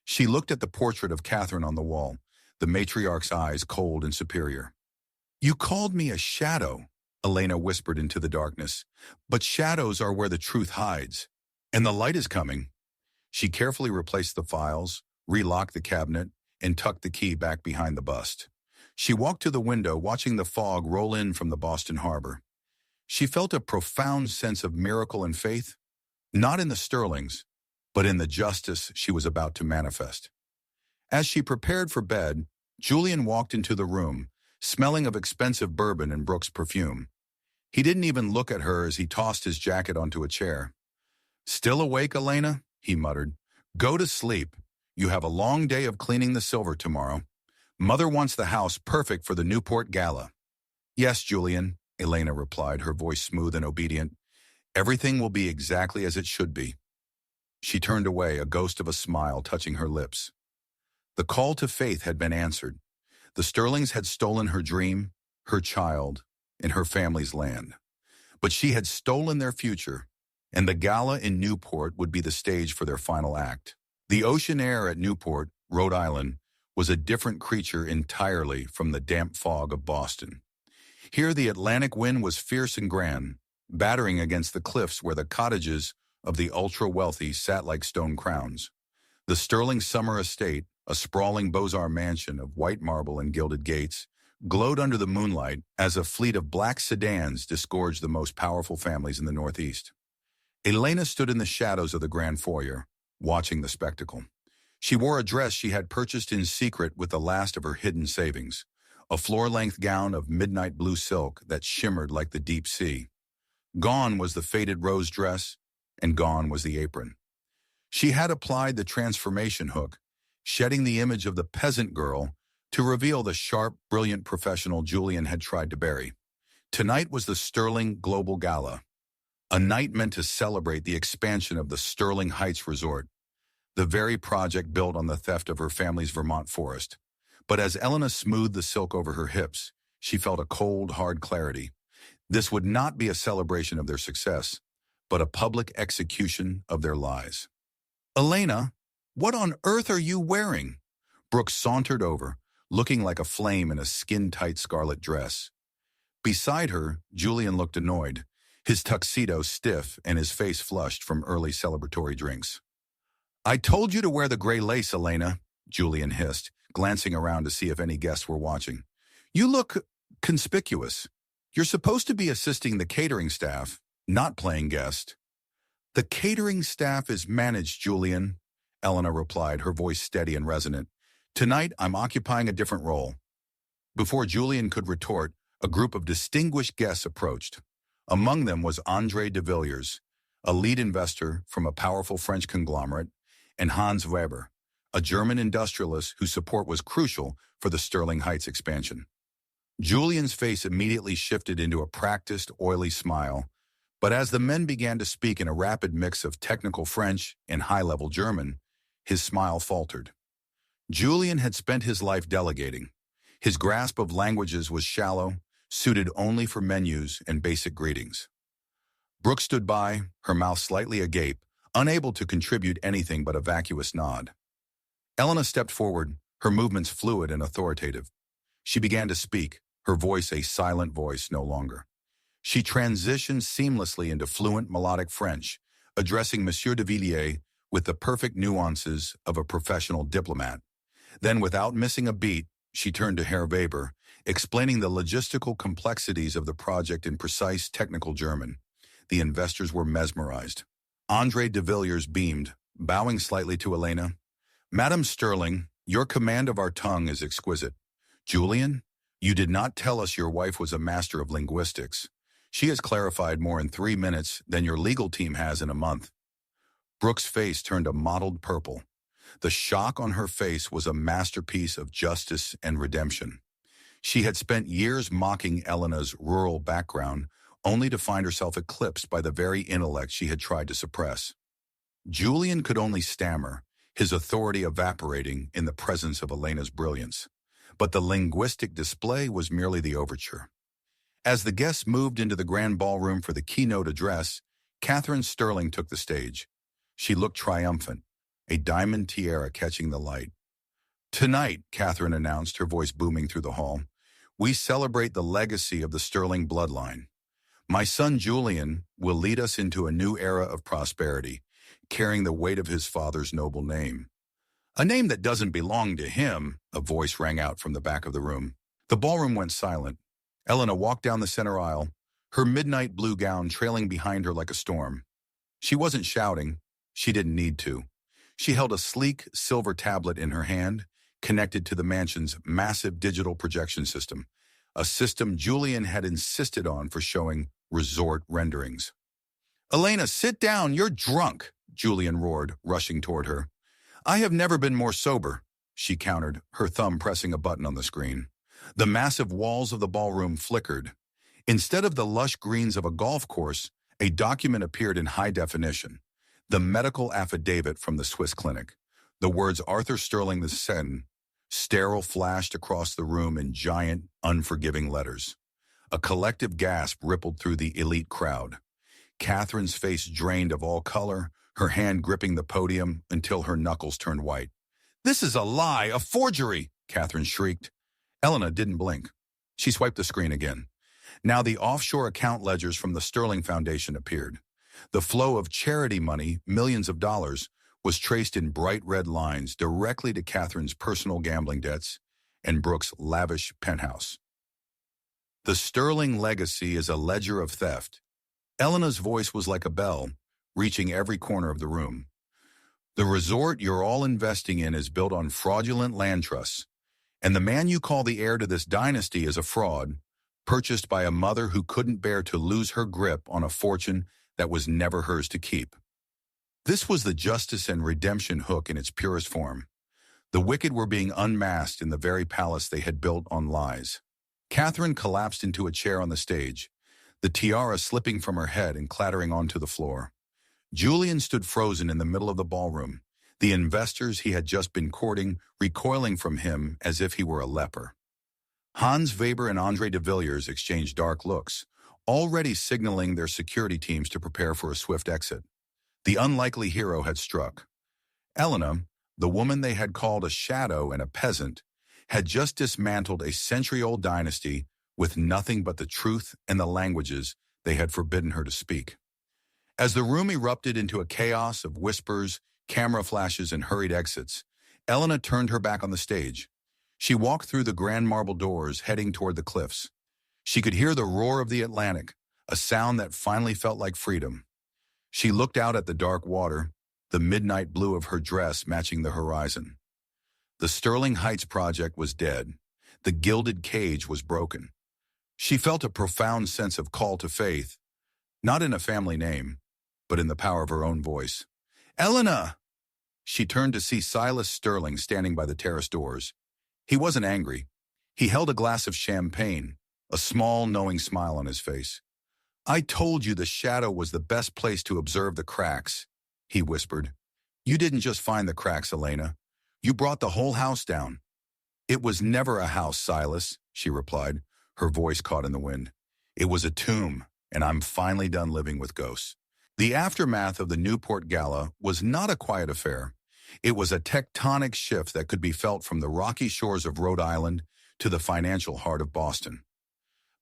She looked at the portrait of Catherine on the wall, the matriarch's eyes cold and superior. "You called me a shadow," Elena whispered into the darkness, "but shadows are where the truth hides. And the light is coming." She carefully replaced the files, relocked the cabinet, and tucked the key back behind the bust. She walked to the window, watching the fog roll in from the Boston harbor. She felt a profound sense of miracle and faith, not in the Sterlings, but in the justice she was about to manifest. As she prepared for bed, Julian walked into the room, smelling of expensive bourbon and Brooks' perfume. He didn't even look at her as he tossed his jacket onto a chair. "Still awake, Elena?" he muttered. "Go to sleep. You have a long day of cleaning the silver tomorrow. Mother wants the house perfect for the Newport Gala." "Yes, Julian," Elena replied, her voice smooth and obedient. "Everything will be exactly as it should be." She turned away, a ghost of a smile touching her lips. The call to faith had been answered. The Sterlings had stolen her dream, her child, and her family's land. But she had stolen their future, and the gala in Newport would be the stage for their final act. The ocean air at Newport, Rhode Island, was a different creature entirely from the damp fog of Boston. Here the Atlantic wind was fierce and grand, battering against the cliffs where the cottages of the ultra-wealthy sat like stone crowns. The Sterling summer estate, a sprawling Beaux-Arts mansion of white marble and gilded gates, glowed under the moonlight as a fleet of black sedans disgorged the most powerful families in the Northeast. Elena stood in the shadows of the grand foyer, watching the spectacle. She wore a dress she had purchased in secret with the last of her hidden savings, a floor-length gown of midnight blue silk that shimmered like the deep sea. Gone was the faded rose dress, and gone was the apron. She had applied the transformation hook, shedding the image of the peasant girl to reveal the sharp, brilliant professional Julian had tried to bury. Tonight was the Sterling Global Gala, a night meant to celebrate the expansion of the Sterling Heights Resort, the very project built on the theft of her family's Vermont forest. But as Elena smoothed the silk over her hips, she felt a cold, hard clarity. This would not be a celebration of their success, but a public execution of their lies. "Elena, what on earth are you wearing?" Brooks sauntered over, looking like a flame in a skin-tight scarlet dress. Beside her, Julian looked annoyed, his tuxedo stiff and his face flushed from early celebratory drinks. "I told you to wear the gray lace, Elena," Julian hissed, glancing around to see if any guests were watching. "You look conspicuous. You're supposed to be assisting the catering staff, not playing guest." "The catering staff is managed, Julian," Elena replied, her voice steady and resonant. "Tonight, I'm occupying a different role." Before Julian could retort, a group of distinguished guests approached. Among them was André de Villiers, a lead investor from a powerful French conglomerate, and Hans Weber, a German industrialist whose support was crucial for the Sterling Heights expansion. Julian's face immediately shifted into a practiced, oily smile, but as the men began to speak in a rapid mix of technical French and high-level German, his smile faltered. Julian had spent his life delegating. His grasp of languages was shallow, suited only for menus and basic greetings. Brooke stood by, her mouth slightly agape, unable to contribute anything but a vacuous nod. Elena stepped forward, her movements fluid and authoritative. She began to speak, her voice a silent voice no longer. She transitioned seamlessly into fluent melodic French, addressing Monsieur de Villiers with the perfect nuances of a professional diplomat. Then, without missing a beat, she turned to Herr Weber, explaining the logistical complexities of the project in precise technical German. The investors were mesmerized. Andre de Villiers beamed, bowing slightly to Elena. "Madame Sterling, your command of our tongue is exquisite. Julian, you did not tell us your wife was a master of linguistics. She has clarified more in 3 minutes than your legal team has in a month." Brooke's face turned a mottled purple. The shock on her face was a masterpiece of justice and redemption. She had spent years mocking Elena's rural background, only to find herself eclipsed by the very intellect she had tried to suppress. Julian could only stammer, his authority evaporating in the presence of Elena's brilliance. But the linguistic display was merely the overture. As the guests moved into the grand ballroom for the keynote address, Catherine Sterling took the stage. She looked triumphant, a diamond tiara catching the light. "Tonight," Catherine announced, her voice booming through the hall, "we celebrate the legacy of the Sterling bloodline. My son Julian will lead us into a new era of prosperity, carrying the weight of his father's noble name. A name that doesn't belong to him," a voice rang out from the back of the room. The ballroom went silent. Elena walked down the center aisle, her midnight blue gown trailing behind her like a storm. She wasn't shouting. She didn't need to. She held a sleek silver tablet in her hand, connected to the mansion's massive digital projection system, a system Julian had insisted on for showing resort renderings. "Elena, sit down, you're drunk," Julian roared, rushing toward her. "I have never been more sober," she countered, her thumb pressing a button on the screen. The massive walls of the ballroom flickered. Instead of the lush greens of a golf course, a document appeared in high definition. The medical affidavit from the Swiss clinic. The words Arthur Sterling II, sterile, flashed across the room in giant, unforgiving letters. A collective gasp rippled through the elite crowd. Catherine's face drained of all color, her hand gripping the podium until her knuckles turned white. "This is a lie, a forgery!" Catherine shrieked. Elena didn't blink. She swiped the screen again. Now the offshore account ledgers from the Sterling Foundation appeared. The flow of charity money, millions of dollars, was traced in bright red lines directly to Catherine's personal gambling debts and Brooke's lavish penthouse. "The Sterling legacy is a ledger of theft." Elena's voice was like a bell, reaching every corner of the room. "The resort you're all investing in is built on fraudulent land trusts, and the man you call the heir to this dynasty is a fraud, purchased by a mother who couldn't bear to lose her grip on a fortune that was never hers to keep." This was the justice and redemption hook in its purest form. The wicked were being unmasked in the very palace they had built on lies. Catherine collapsed into a chair on the stage, the tiara slipping from her head and clattering onto the floor. Julian stood frozen in the middle of the ballroom, the investors he had just been courting recoiling from him as if he were a leper. Hans Weber and Andre de Villiers exchanged dark looks, already signaling their security teams to prepare for a swift exit. The unlikely hero had struck. Elena, the woman they had called a shadow and a peasant, had just dismantled a century-old dynasty with nothing but the truth and the languages they had forbidden her to speak. As the room erupted into a chaos of whispers, camera flashes, and hurried exits, Elena turned her back on the stage. She walked through the grand marble doors, heading toward the cliffs. She could hear the roar of the Atlantic, a sound that finally felt like freedom. She looked out at the dark water, the midnight blue of her dress matching the horizon. The Sterling Heights project was dead. The gilded cage was broken. She felt a profound sense of call to faith, not in a family name, but in the power of her own voice. "Elena!" She turned to see Silas Sterling standing by the terrace doors. He wasn't angry. He held a glass of champagne, a small, knowing smile on his face. "I told you the shadow was the best place to observe the cracks," he whispered. "You didn't just find the cracks, Elena. You brought the whole house down." "It was never a house, Silas," she replied, her voice caught in the wind. "It was a tomb, and I'm finally done living with ghosts." The aftermath of the Newport Gala was not a quiet affair. It was a tectonic shift that could be felt from the rocky shores of Rhode Island to the financial heart of Boston.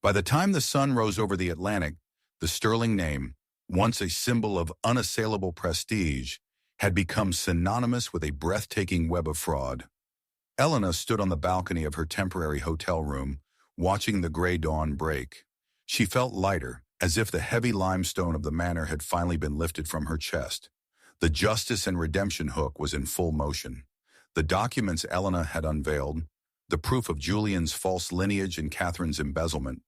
By the time the sun rose over the Atlantic, the sterling name, once a symbol of unassailable prestige, had become synonymous with a breathtaking web of fraud. Elena stood on the balcony of her temporary hotel room, watching the gray dawn break. She felt lighter, as if the heavy limestone of the manor had finally been lifted from her chest. The justice and redemption hook was in full motion. The documents Elena had unveiled, the proof of Julian's false lineage and Catherine's embezzlement,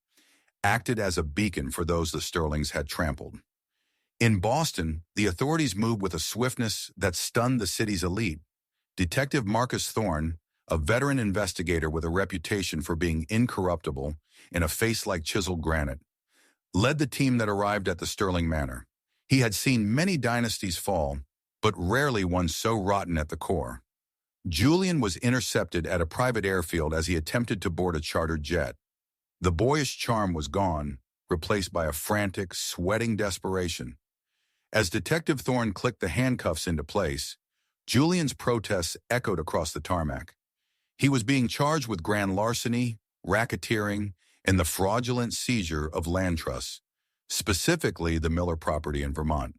acted as a beacon for those the Sterlings had trampled. In Boston, the authorities moved with a swiftness that stunned the city's elite. Detective Marcus Thorne, a veteran investigator with a reputation for being incorruptible and a face like chiseled granite, led the team that arrived at the Sterling Manor. He had seen many dynasties fall, but rarely one so rotten at the core. Julian was intercepted at a private airfield as he attempted to board a chartered jet. The boyish charm was gone, replaced by a frantic, sweating desperation. As Detective Thorne clicked the handcuffs into place, Julian's protests echoed across the tarmac. He was being charged with grand larceny, racketeering, and the fraudulent seizure of land trusts, specifically the Miller property in Vermont.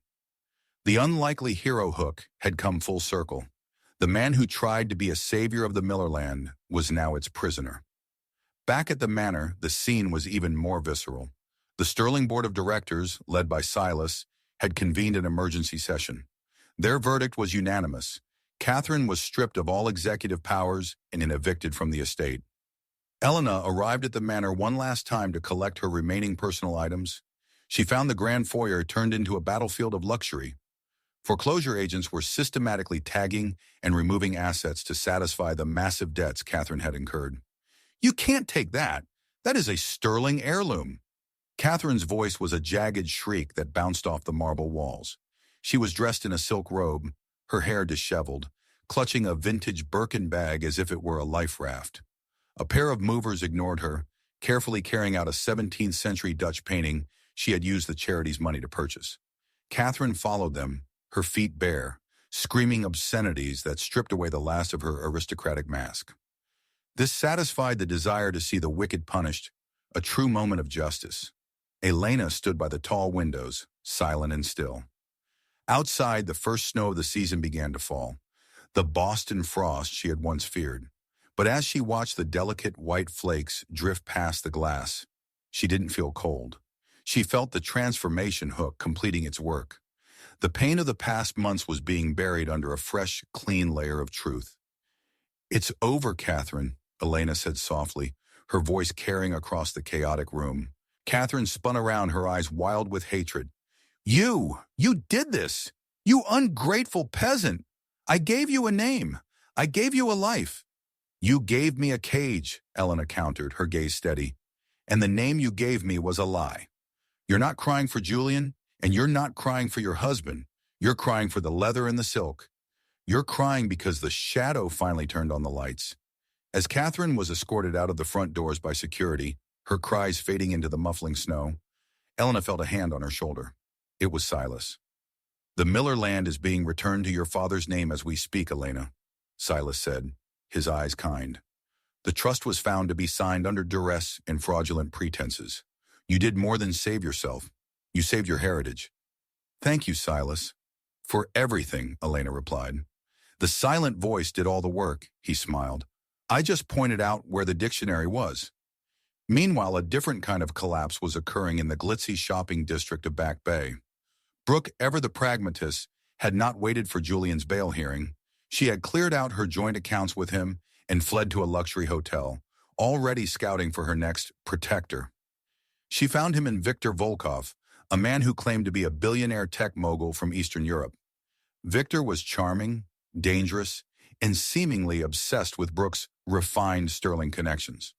The unlikely hero hook had come full circle. The man who tried to be a savior of the Miller land was now its prisoner. Back at the manor, the scene was even more visceral. The Sterling Board of Directors, led by Silas, had convened an emergency session. Their verdict was unanimous. Catherine was stripped of all executive powers and evicted from the estate. Elena arrived at the manor one last time to collect her remaining personal items. She found the grand foyer turned into a battlefield of luxury. Foreclosure agents were systematically tagging and removing assets to satisfy the massive debts Catherine had incurred. "You can't take that. That is a Sterling heirloom." Catherine's voice was a jagged shriek that bounced off the marble walls. She was dressed in a silk robe, her hair disheveled, clutching a vintage Birkin bag as if it were a life raft. A pair of movers ignored her, carefully carrying out a 17th century Dutch painting she had used the charity's money to purchase. Catherine followed them, her feet bare, screaming obscenities that stripped away the last of her aristocratic mask. This satisfied the desire to see the wicked punished, a true moment of justice. Elena stood by the tall windows, silent and still. Outside, the first snow of the season began to fall, the Boston frost she had once feared. But as she watched the delicate white flakes drift past the glass, she didn't feel cold. She felt the transformation hook completing its work. The pain of the past months was being buried under a fresh, clean layer of truth. "It's over, Catherine," Elena said softly, her voice carrying across the chaotic room. Catherine spun around, her eyes wild with hatred. You did this! You ungrateful peasant! I gave you a name. I gave you a life." "You gave me a cage," Elena countered, her gaze steady. "And the name you gave me was a lie. You're not crying for Julian, and you're not crying for your husband. You're crying for the leather and the silk. You're crying because the shadow finally turned on the lights." As Catherine was escorted out of the front doors by security, her cries fading into the muffling snow, Elena felt a hand on her shoulder. It was Silas. "The Miller land is being returned to your father's name as we speak, Elena," Silas said, his eyes kind. "The trust was found to be signed under duress and fraudulent pretenses. You did more than save yourself. You saved your heritage." "Thank you, Silas." "For everything," Elena replied. "The silent voice did all the work," he smiled. "I just pointed out where the dictionary was." Meanwhile, a different kind of collapse was occurring in the glitzy shopping district of Back Bay. Brooke, ever the pragmatist, had not waited for Julian's bail hearing. She had cleared out her joint accounts with him and fled to a luxury hotel, already scouting for her next protector. She found him in Victor Volkov, a man who claimed to be a billionaire tech mogul from Eastern Europe. Victor was charming, dangerous, and seemingly obsessed with Brooke's refined Sterling connections.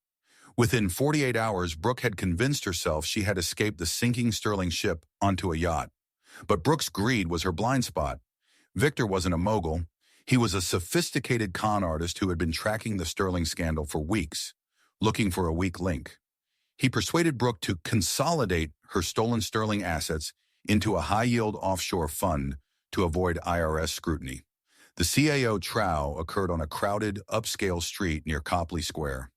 Within 48 hours, Brooke had convinced herself she had escaped the sinking Sterling ship onto a yacht. But Brooke's greed was her blind spot. Victor wasn't a mogul. He was a sophisticated con artist who had been tracking the Sterling scandal for weeks, looking for a weak link. He persuaded Brooke to consolidate her stolen Sterling assets into a high-yield offshore fund to avoid IRS scrutiny. The CAO trow occurred on a crowded, upscale street near Copley Square.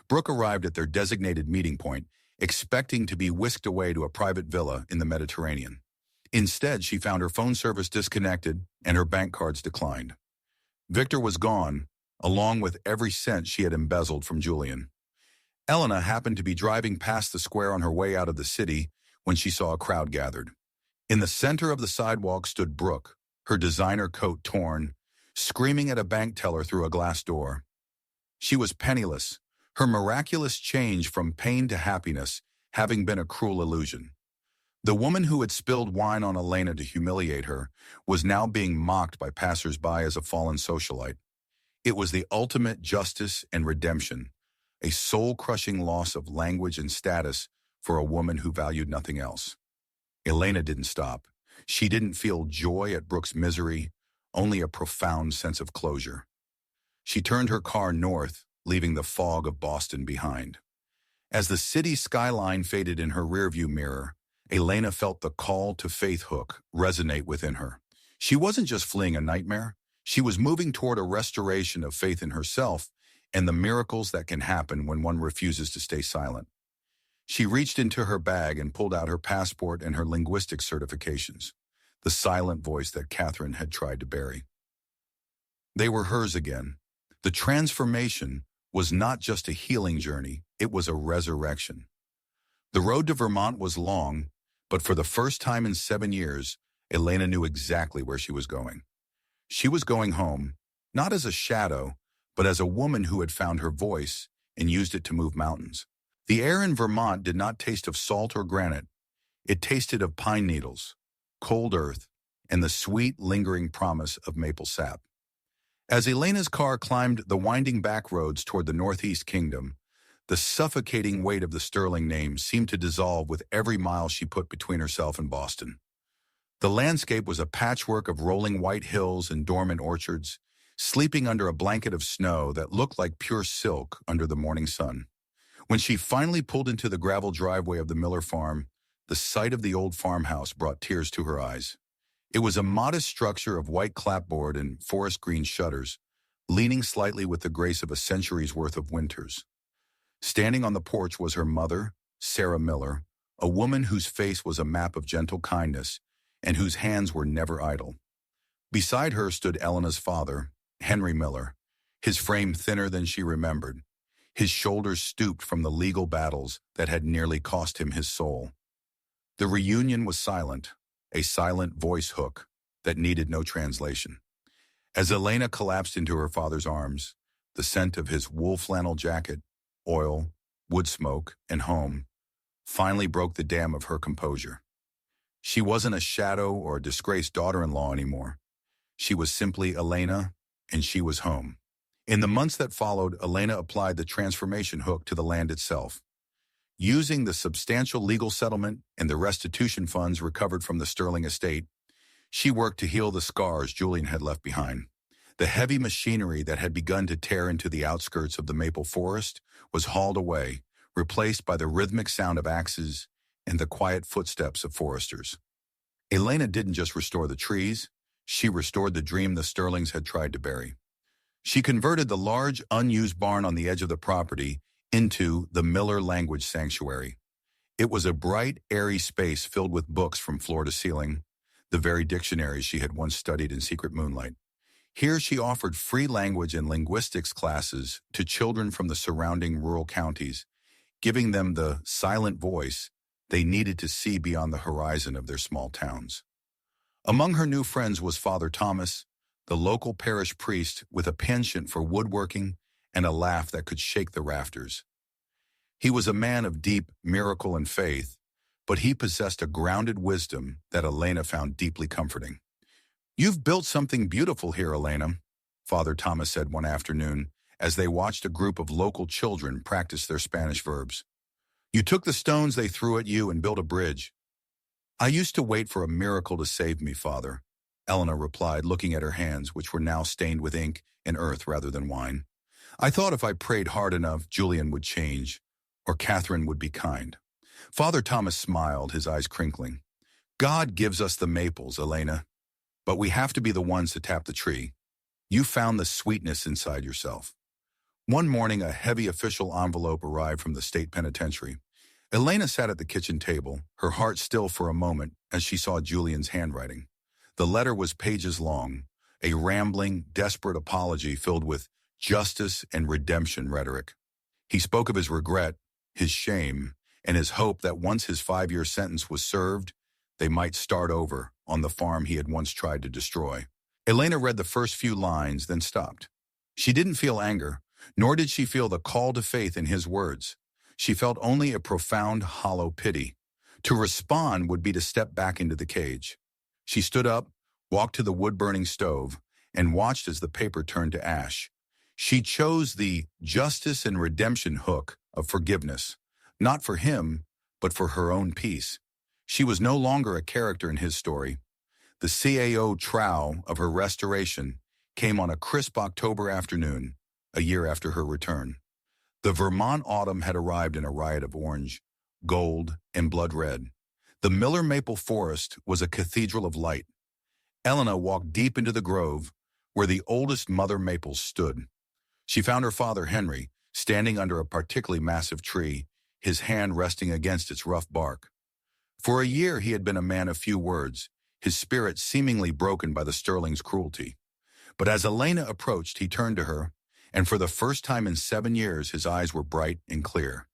Brooke arrived at their designated meeting point, expecting to be whisked away to a private villa in the Mediterranean. Instead, she found her phone service disconnected and her bank cards declined. Victor was gone, along with every cent she had embezzled from Julian. Elena happened to be driving past the square on her way out of the city when she saw a crowd gathered. In the center of the sidewalk stood Brooke, her designer coat torn, screaming at a bank teller through a glass door. She was penniless, her miraculous change from pain to happiness having been a cruel illusion. The woman who had spilled wine on Elena to humiliate her was now being mocked by passers-by as a fallen socialite. It was the ultimate justice and redemption, a soul-crushing loss of language and status for a woman who valued nothing else. Elena didn't stop. She didn't feel joy at Brooke's misery, only a profound sense of closure. She turned her car north, leaving the fog of Boston behind. As the city skyline faded in her rearview mirror, Elena felt the call to faith hook resonate within her. She wasn't just fleeing a nightmare. She was moving toward a restoration of faith in herself and the miracles that can happen when one refuses to stay silent. She reached into her bag and pulled out her passport and her linguistic certifications, the silent voice that Catherine had tried to bury. They were hers again. The transformation was not just a healing journey, it was a resurrection. The road to Vermont was long, but for the first time in 7 years, Elena knew exactly where she was going. She was going home, not as a shadow, but as a woman who had found her voice and used it to move mountains. The air in Vermont did not taste of salt or granite. It tasted of pine needles, cold earth, and the sweet, lingering promise of maple sap. As Elena's car climbed the winding back roads toward the Northeast Kingdom, the suffocating weight of the Sterling name seemed to dissolve with every mile she put between herself and Boston. The landscape was a patchwork of rolling white hills and dormant orchards, sleeping under a blanket of snow that looked like pure silk under the morning sun. When she finally pulled into the gravel driveway of the Miller farm, the sight of the old farmhouse brought tears to her eyes. It was a modest structure of white clapboard and forest green shutters, leaning slightly with the grace of a century's worth of winters. Standing on the porch was her mother, Sarah Miller, a woman whose face was a map of gentle kindness and whose hands were never idle. Beside her stood Elena's father, Henry Miller, his frame thinner than she remembered, his shoulders stooped from the legal battles that had nearly cost him his soul. The reunion was silent, a silent voice hook that needed no translation. As Elena collapsed into her father's arms, the scent of his wool flannel jacket, oil, wood smoke, and home finally broke the dam of her composure. She wasn't a shadow or a disgraced daughter-in-law anymore. She was simply Elena, and she was home. In the months that followed, Elena applied the transformation hook to the land itself. Using the substantial legal settlement and the restitution funds recovered from the Sterling estate, she worked to heal the scars Julian had left behind. The heavy machinery that had begun to tear into the outskirts of the maple forest was hauled away, replaced by the rhythmic sound of axes and the quiet footsteps of foresters. Elena didn't just restore the trees, she restored the dream the Sterlings had tried to bury. She converted the large, unused barn on the edge of the property into the Miller Language Sanctuary. It was a bright, airy space filled with books from floor to ceiling, the very dictionaries she had once studied in secret moonlight. Here she offered free language and linguistics classes to children from the surrounding rural counties, giving them the silent voice they needed to see beyond the horizon of their small towns. Among her new friends was Father Thomas, the local parish priest with a penchant for woodworking and a laugh that could shake the rafters. He was a man of deep miracle and faith, but he possessed a grounded wisdom that Elena found deeply comforting. "You've built something beautiful here, Elena," Father Thomas said one afternoon as they watched a group of local children practice their Spanish verbs. "You took the stones they threw at you and built a bridge." "I used to wait for a miracle to save me, Father," Elena replied, looking at her hands, which were now stained with ink and earth rather than wine. I thought if I prayed hard enough, Julian would change, or Catherine would be kind. Father Thomas smiled, his eyes crinkling. God gives us the maples, Elena, but we have to be the ones to tap the tree. You found the sweetness inside yourself. One morning, a heavy official envelope arrived from the state penitentiary. Elena sat at the kitchen table, her heart still for a moment as she saw Julian's handwriting. The letter was pages long, a rambling, desperate apology filled with justice and redemption rhetoric. He spoke of his regret, his shame, and his hope that once his 5-year sentence was served, they might start over on the farm he had once tried to destroy. Elena read the first few lines, then stopped. She didn't feel anger, nor did she feel the call to faith in his words. She felt only a profound, hollow pity. To respond would be to step back into the cage. She stood up, walked to the wood-burning stove, and watched as the paper turned to ash. She chose the justice and redemption hook of forgiveness, not for him, but for her own peace. She was no longer a character in his story. The CAO trow of her restoration came on a crisp October afternoon, a year after her return. The Vermont autumn had arrived in a riot of orange, gold, and blood red. The Miller maple forest was a cathedral of light. Elena walked deep into the grove, where the oldest mother maples stood. She found her father, Henry, standing under a particularly massive tree, his hand resting against its rough bark. For a year he had been a man of few words, his spirit seemingly broken by the Sterling's cruelty. But as Elena approached, he turned to her, and for the first time in 7 years his eyes were bright and clear.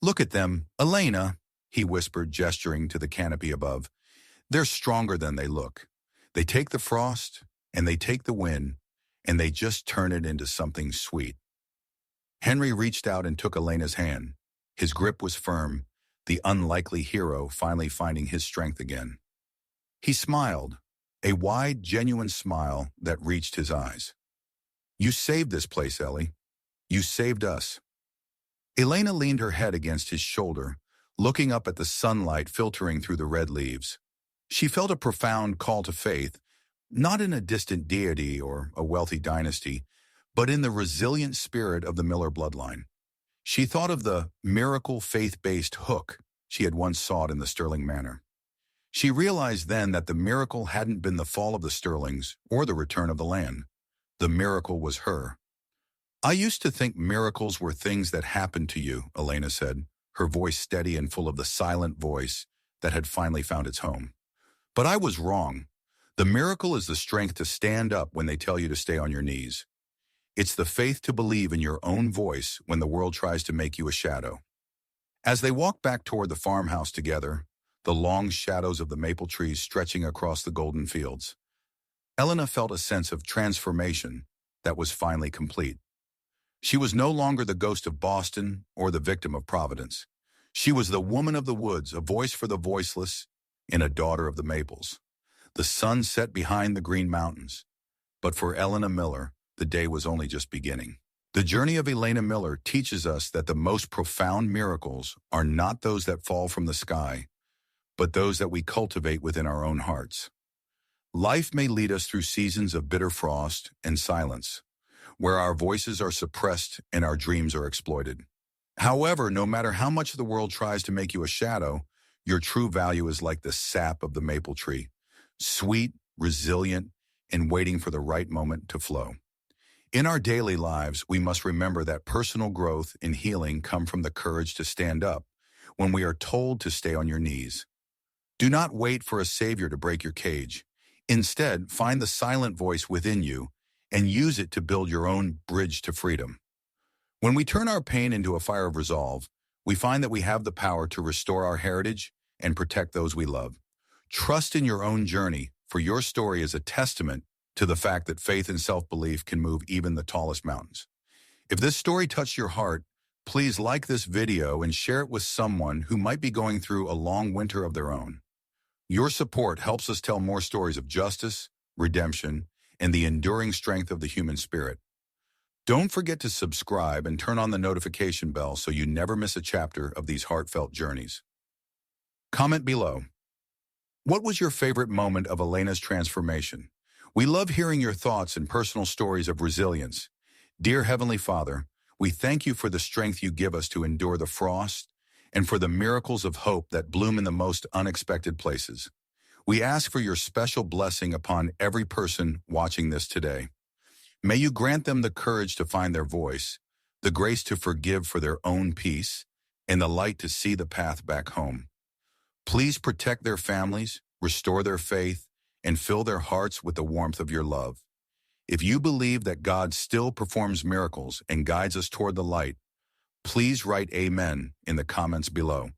"Look at them, Elena," he whispered, gesturing to the canopy above. "They're stronger than they look. They take the frost, and they take the wind, and they just turn it into something sweet." Henry reached out and took Elena's hand. His grip was firm, the unlikely hero finally finding his strength again. He smiled, a wide, genuine smile that reached his eyes. "You saved this place, Ellie. You saved us." Elena leaned her head against his shoulder, looking up at the sunlight filtering through the red leaves. She felt a profound call to faith, not in a distant deity or a wealthy dynasty, but in the resilient spirit of the Miller bloodline. She thought of the miracle faith-based hook she had once sought in the Sterling manor. She realized then that the miracle hadn't been the fall of the Sterlings or the return of the land. The miracle was her. "I used to think miracles were things that happened to you," Elena said, her voice steady and full of the silent voice that had finally found its home. "But I was wrong. The miracle is the strength to stand up when they tell you to stay on your knees. It's the faith to believe in your own voice when the world tries to make you a shadow." As they walked back toward the farmhouse together, the long shadows of the maple trees stretching across the golden fields, Elena felt a sense of transformation that was finally complete. She was no longer the ghost of Boston or the victim of Providence. She was the woman of the woods, a voice for the voiceless, and a daughter of the maples. The sun set behind the green mountains, but for Elena Miller, the day was only just beginning. The journey of Elena Miller teaches us that the most profound miracles are not those that fall from the sky, but those that we cultivate within our own hearts. Life may lead us through seasons of bitter frost and silence, where our voices are suppressed and our dreams are exploited. However, no matter how much the world tries to make you a shadow, your true value is like the sap of the maple tree, sweet, resilient, and waiting for the right moment to flow. In our daily lives, we must remember that personal growth and healing come from the courage to stand up when we are told to stay on your knees. Do not wait for a savior to break your cage. Instead, find the silent voice within you and use it to build your own bridge to freedom. When we turn our pain into a fire of resolve, we find that we have the power to restore our heritage and protect those we love. Trust in your own journey, for your story is a testament to the fact that faith and self-belief can move even the tallest mountains. If this story touched your heart, please like this video and share it with someone who might be going through a long winter of their own. Your support helps us tell more stories of justice, redemption, and the enduring strength of the human spirit. Don't forget to subscribe and turn on the notification bell so you never miss a chapter of these heartfelt journeys. Comment below. What was your favorite moment of Elena's transformation? We love hearing your thoughts and personal stories of resilience. Dear Heavenly Father, we thank you for the strength you give us to endure the frost and for the miracles of hope that bloom in the most unexpected places. We ask for your special blessing upon every person watching this today. May you grant them the courage to find their voice, the grace to forgive for their own peace, and the light to see the path back home. Please protect their families, restore their faith, and fill their hearts with the warmth of your love. If you believe that God still performs miracles and guides us toward the light, please write Amen in the comments below.